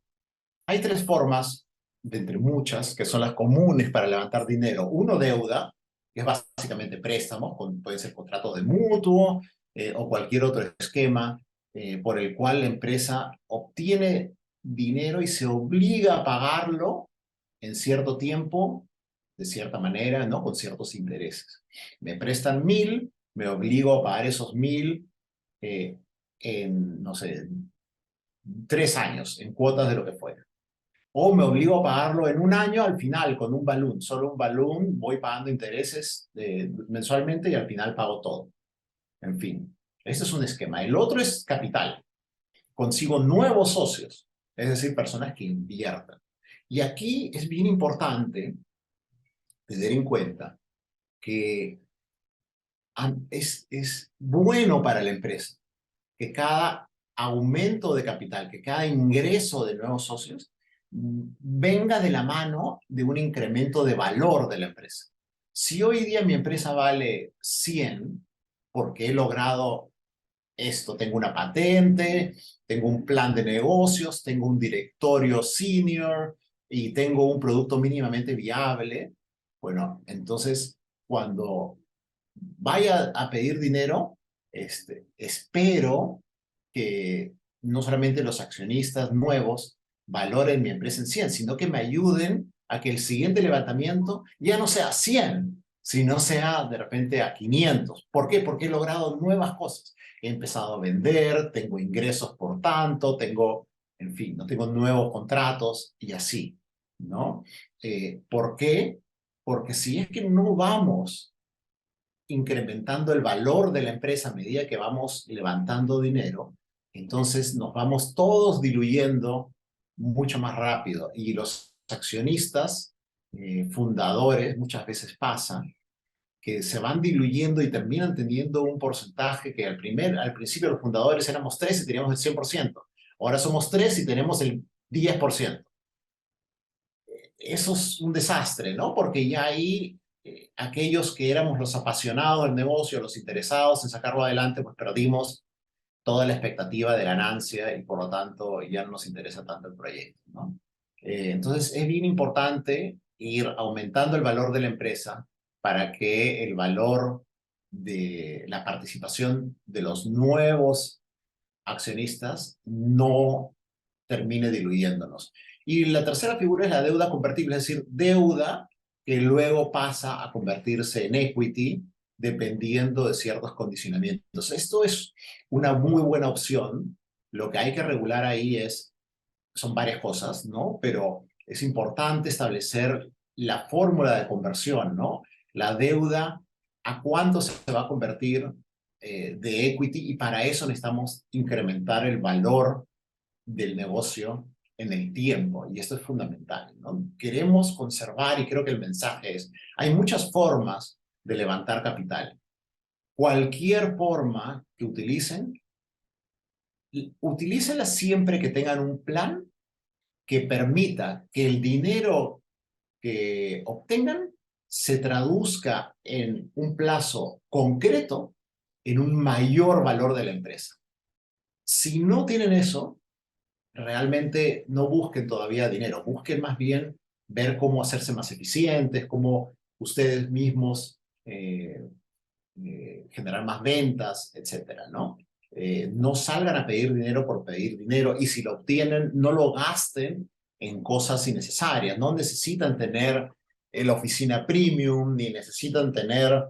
hay tres formas, de entre muchas, que son las comunes para levantar dinero. Uno, deuda, que es básicamente préstamos, pueden ser contratos de mutuo o cualquier otro esquema por el cual la empresa obtiene dinero y se obliga a pagarlo en cierto tiempo, de cierta manera, ¿no? Con ciertos intereses. Me prestan 1.000, me obligo a pagar esos 1.000 en, no sé, 3 años, en cuotas de lo que fuera. O me obligo a pagarlo en un año al final con un balloon. Solo un balloon, voy pagando intereses mensualmente y al final pago todo. En fin, este es un esquema. El otro es capital. Consigo nuevos socios, es decir, personas que inviertan. Y aquí es bien importante tener en cuenta que es bueno para la empresa que cada aumento de capital, que cada ingreso de nuevos socios venga de la mano de un incremento de valor de la empresa. Si hoy día mi empresa vale 100 porque he logrado esto, tengo una patente, tengo un plan de negocios, tengo un directorio senior y tengo un producto mínimamente viable, bueno, entonces cuando vaya a pedir dinero, espero que no solamente los accionistas nuevos valoren mi empresa en 100, sino que me ayuden a que el siguiente levantamiento ya no sea 100, sino sea de repente a 500. ¿Por qué? Porque he logrado nuevas cosas. He empezado a vender, tengo ingresos por tanto, tengo, en fin, no tengo nuevos contratos y así, ¿no? ¿Por qué? Porque si es que no vamos incrementando el valor de la empresa a medida que vamos levantando dinero, entonces nos vamos todos diluyendo mucho más rápido. Y los accionistas, fundadores, muchas veces pasa que se van diluyendo y terminan teniendo un porcentaje que al principio los fundadores éramos 3 y teníamos el 100%. Ahora somos 3 y tenemos el 10%. Eso es un desastre, ¿no? Porque ya ahí aquellos que éramos los apasionados del negocio, los interesados en sacarlo adelante, pues perdimos toda la expectativa de ganancia y por lo tanto ya no nos interesa tanto el proyecto, ¿no? Entonces es bien importante ir aumentando el valor de la empresa para que el valor de la participación de los nuevos accionistas no termine diluyéndonos. Y la tercera figura es la deuda convertible, es decir, deuda que luego pasa a convertirse en equity dependiendo de ciertos condicionamientos. Esto es una muy buena opción. Lo que hay que regular ahí son varias cosas, ¿no? Pero es importante establecer la fórmula de conversión, ¿no? La deuda, ¿a cuánto se va a convertir de equity? Y para eso necesitamos incrementar el valor del negocio en el tiempo, y esto es fundamental, ¿no? Queremos conservar, y creo que el mensaje es, hay muchas formas de levantar capital. Cualquier forma que utilicen, utilícenla siempre que tengan un plan que permita que el dinero que obtengan se traduzca en un plazo concreto en un mayor valor de la empresa. Si no tienen eso, realmente no busquen todavía dinero, busquen más bien ver cómo hacerse más eficientes, cómo ustedes mismos generar más ventas, etcétera, ¿no? No salgan a pedir dinero por pedir dinero y si lo obtienen, no lo gasten en cosas innecesarias. No necesitan tener la oficina premium, ni necesitan tener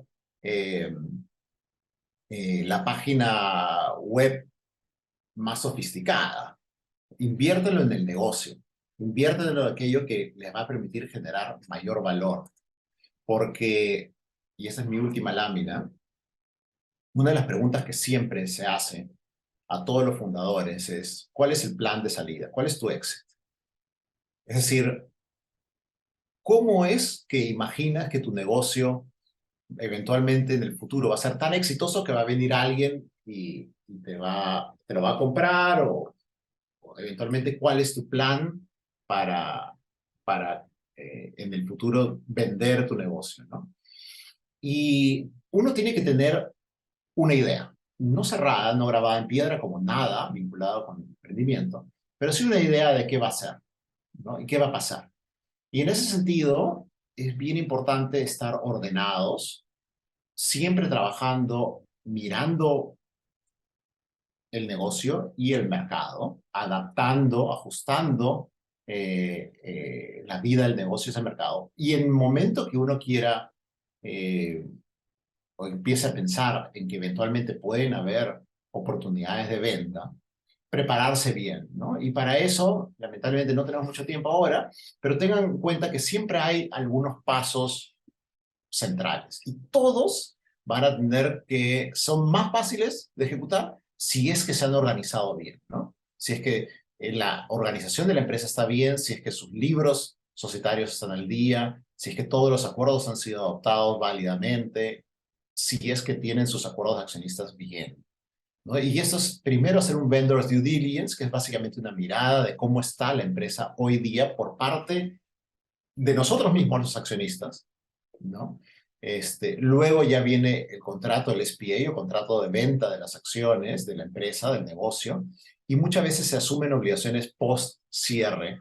la página web más sofisticada. Inviértanlo en el negocio, inviértanlo en aquello que les va a permitir generar mayor valor. porque, y esa es mi última lámina, una de las preguntas que siempre se hace a todos los fundadores es, ¿cuál es el plan de salida? ¿Cuál es tu exit? Es decir, ¿cómo es que imaginas que tu negocio eventualmente en el futuro va a ser tan exitoso que va a venir alguien y te lo va a comprar? O eventualmente, ¿cuál es tu plan para en el futuro vender tu negocio, ¿no? Y uno tiene que tener una idea, no cerrada, no grabada en piedra como nada vinculado con el emprendimiento, pero sí una idea de qué va a ser, ¿no? Y qué va a pasar. Y en ese sentido, es bien importante estar ordenados, siempre trabajando, mirando el negocio y el mercado, adaptando, ajustando la vida del negocio a ese mercado. Y en el momento que uno quiera eh, o empiece a pensar en que eventualmente pueden haber oportunidades de venta, prepararse bien, ¿no? Y para eso, lamentablemente no tenemos mucho tiempo ahora, pero tengan en cuenta que siempre hay algunos pasos centrales y todos van a tener que son más fáciles de ejecutar si es que se han organizado bien, ¿no? Si es que la organización de la empresa está bien, si es que sus libros societarios están al día, si es que todos los acuerdos han sido adoptados válidamente, si es que tienen sus acuerdos de accionistas bien, ¿no? Y esto es primero hacer un vendor's due diligence, que es básicamente una mirada de cómo está la empresa hoy día por parte de nosotros mismos, los accionistas, ¿no? Luego ya viene el contrato, el SPA o contrato de venta de las acciones de la empresa, del negocio, y muchas veces se asumen obligaciones post-cierre,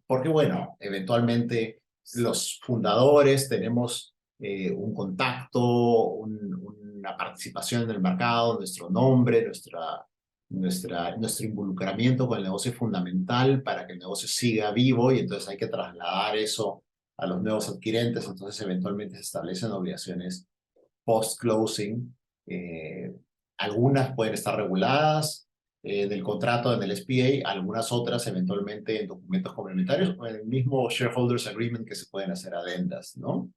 porque bueno, eventualmente los fundadores tenemos un contacto, una participación en el mercado, nuestro nombre, nuestro involucramiento con el negocio es fundamental para que el negocio siga vivo y entonces hay que trasladar eso a los nuevos adquirentes, entonces eventualmente se establecen obligaciones post-closing. Algunas pueden estar reguladas del contrato en el SPA, algunas otras eventualmente en documentos complementarios o en el mismo Shareholders Agreement que se pueden hacer adendas, ¿no?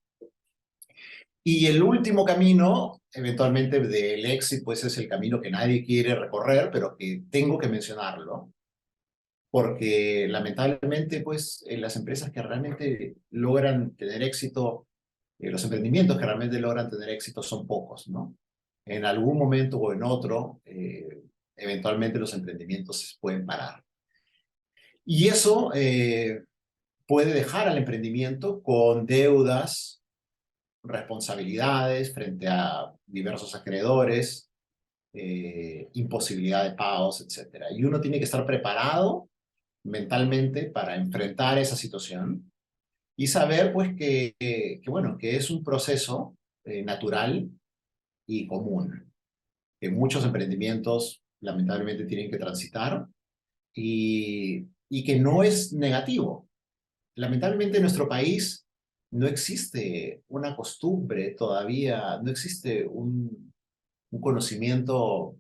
Y el último camino, eventualmente del exit, pues es el camino que nadie quiere recorrer, pero que tengo que mencionarlo, porque lamentablemente, pues, las empresas que realmente logran tener éxito, los emprendimientos que realmente logran tener éxito son pocos, ¿no? En algún momento o en otro, eventualmente los emprendimientos se pueden parar. Y eso puede dejar al emprendimiento con deudas, responsabilidades frente a diversos acreedores, imposibilidad de pagos, etc. Y uno tiene que estar preparado mentalmente para enfrentar esa situación y saber pues bueno, que es un proceso natural y común, que muchos emprendimientos lamentablemente tienen que transitar y que no es negativo. Lamentablemente en nuestro país no existe una costumbre todavía, no existe un conocimiento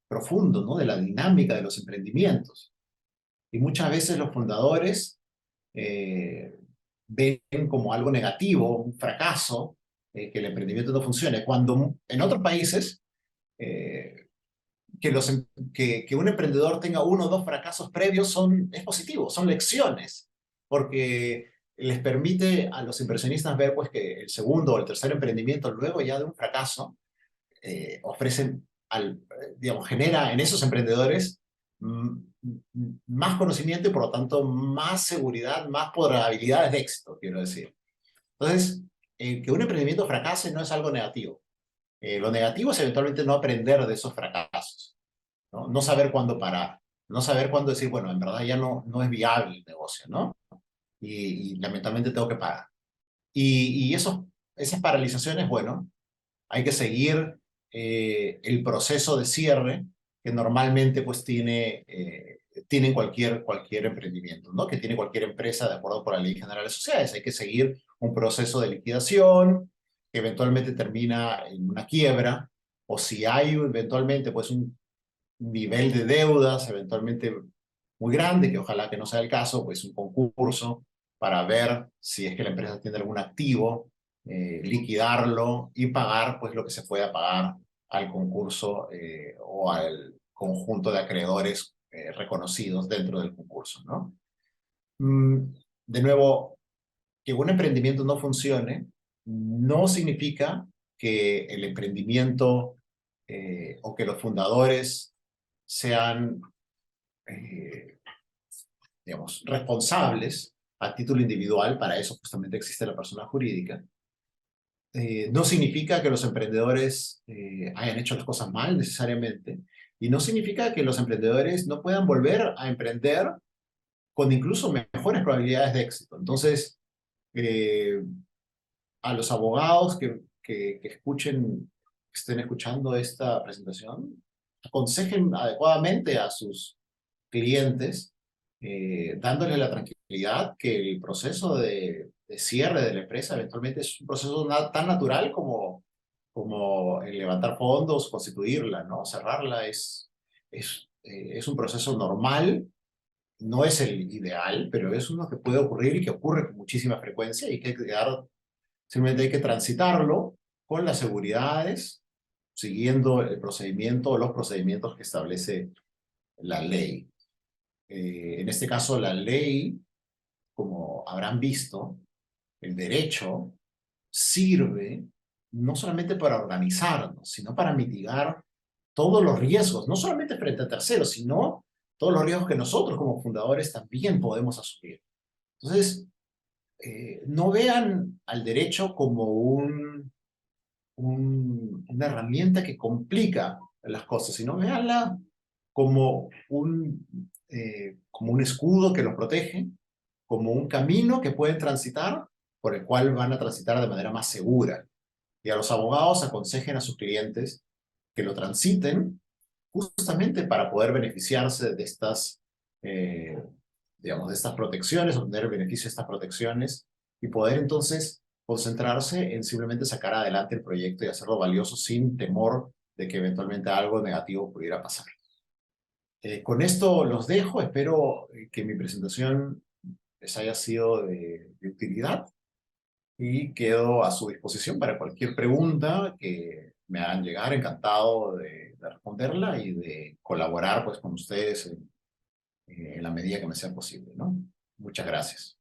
profundo, ¿no? De la dinámica de los emprendimientos. Y muchas veces los fundadores ven como algo negativo, un fracaso, que el emprendimiento no funcione, cuando en otros países que un emprendedor tenga uno o dos fracasos previos es positivo, son lecciones, porque les permite a los inversionistas ver pues, que el segundo o el tercer emprendimiento, luego ya de un fracaso, ofrecen, digamos, genera en esos emprendedores más conocimiento y por lo tanto más seguridad, más probabilidades de éxito, quiero decir. Entonces, que un emprendimiento fracase no es algo negativo. Lo negativo es eventualmente no aprender de esos fracasos, ¿no? No saber cuándo parar, no saber cuándo decir, bueno, en verdad ya no es viable el negocio, ¿no? Y lamentablemente tengo que parar. Y esas paralizaciones, bueno, hay que seguir el proceso de cierre que normalmente pues tiene cualquier emprendimiento, ¿no? Que tiene cualquier empresa de acuerdo con la Ley General de Sociedades. Hay que seguir un proceso de liquidación que eventualmente termina en una quiebra, o si hay eventualmente pues un nivel de deudas eventualmente muy grande, que ojalá que no sea el caso, pues un concurso para ver si es que la empresa tiene algún activo, liquidarlo y pagar pues lo que se pueda pagar al concurso o al conjunto de acreedores reconocidos dentro del concurso, ¿no? De nuevo, que un emprendimiento no funcione no significa que el emprendimiento o que los fundadores sean, digamos, responsables a título individual. Para eso justamente existe la persona jurídica. No significa que los emprendedores hayan hecho las cosas mal necesariamente, y no significa que los emprendedores no puedan volver a emprender con incluso mejores probabilidades de éxito. Entonces, a los abogados que estén escuchando esta presentación, aconsejen adecuadamente a sus clientes, dándoles la tranquilidad que el proceso de cierre de la empresa eventualmente es un proceso tan natural como el levantar fondos, constituirla, ¿no? Cerrarla es un proceso normal. No es el ideal, pero es uno que puede ocurrir y que ocurre con muchísima frecuencia y que simplemente hay que transitarlo con las seguridades, siguiendo el procedimiento o los procedimientos que establece la ley. En este caso, la ley, como habrán visto, el derecho sirve no solamente para organizarnos, sino para mitigar todos los riesgos, no solamente frente a terceros, sino todos los riesgos que nosotros como fundadores también podemos asumir. Entonces, no vean al derecho como una herramienta que complica las cosas, sino veanla como como un escudo que los protege, como un camino que pueden transitar, por el cual van a transitar de manera más segura. Y a los abogados aconsejen a sus clientes que lo transiten justamente para poder beneficiarse de estas, digamos, de estas protecciones, obtener el beneficio de estas protecciones y poder entonces concentrarse en simplemente sacar adelante el proyecto y hacerlo valioso sin temor de que eventualmente algo negativo pudiera pasar. Con esto los dejo, espero que mi presentación les haya sido de utilidad y quedo a su disposición para cualquier pregunta que me hagan llegar. Encantado de responderla y de colaborar pues con ustedes en la medida que me sea posible, ¿no? Muchas gracias.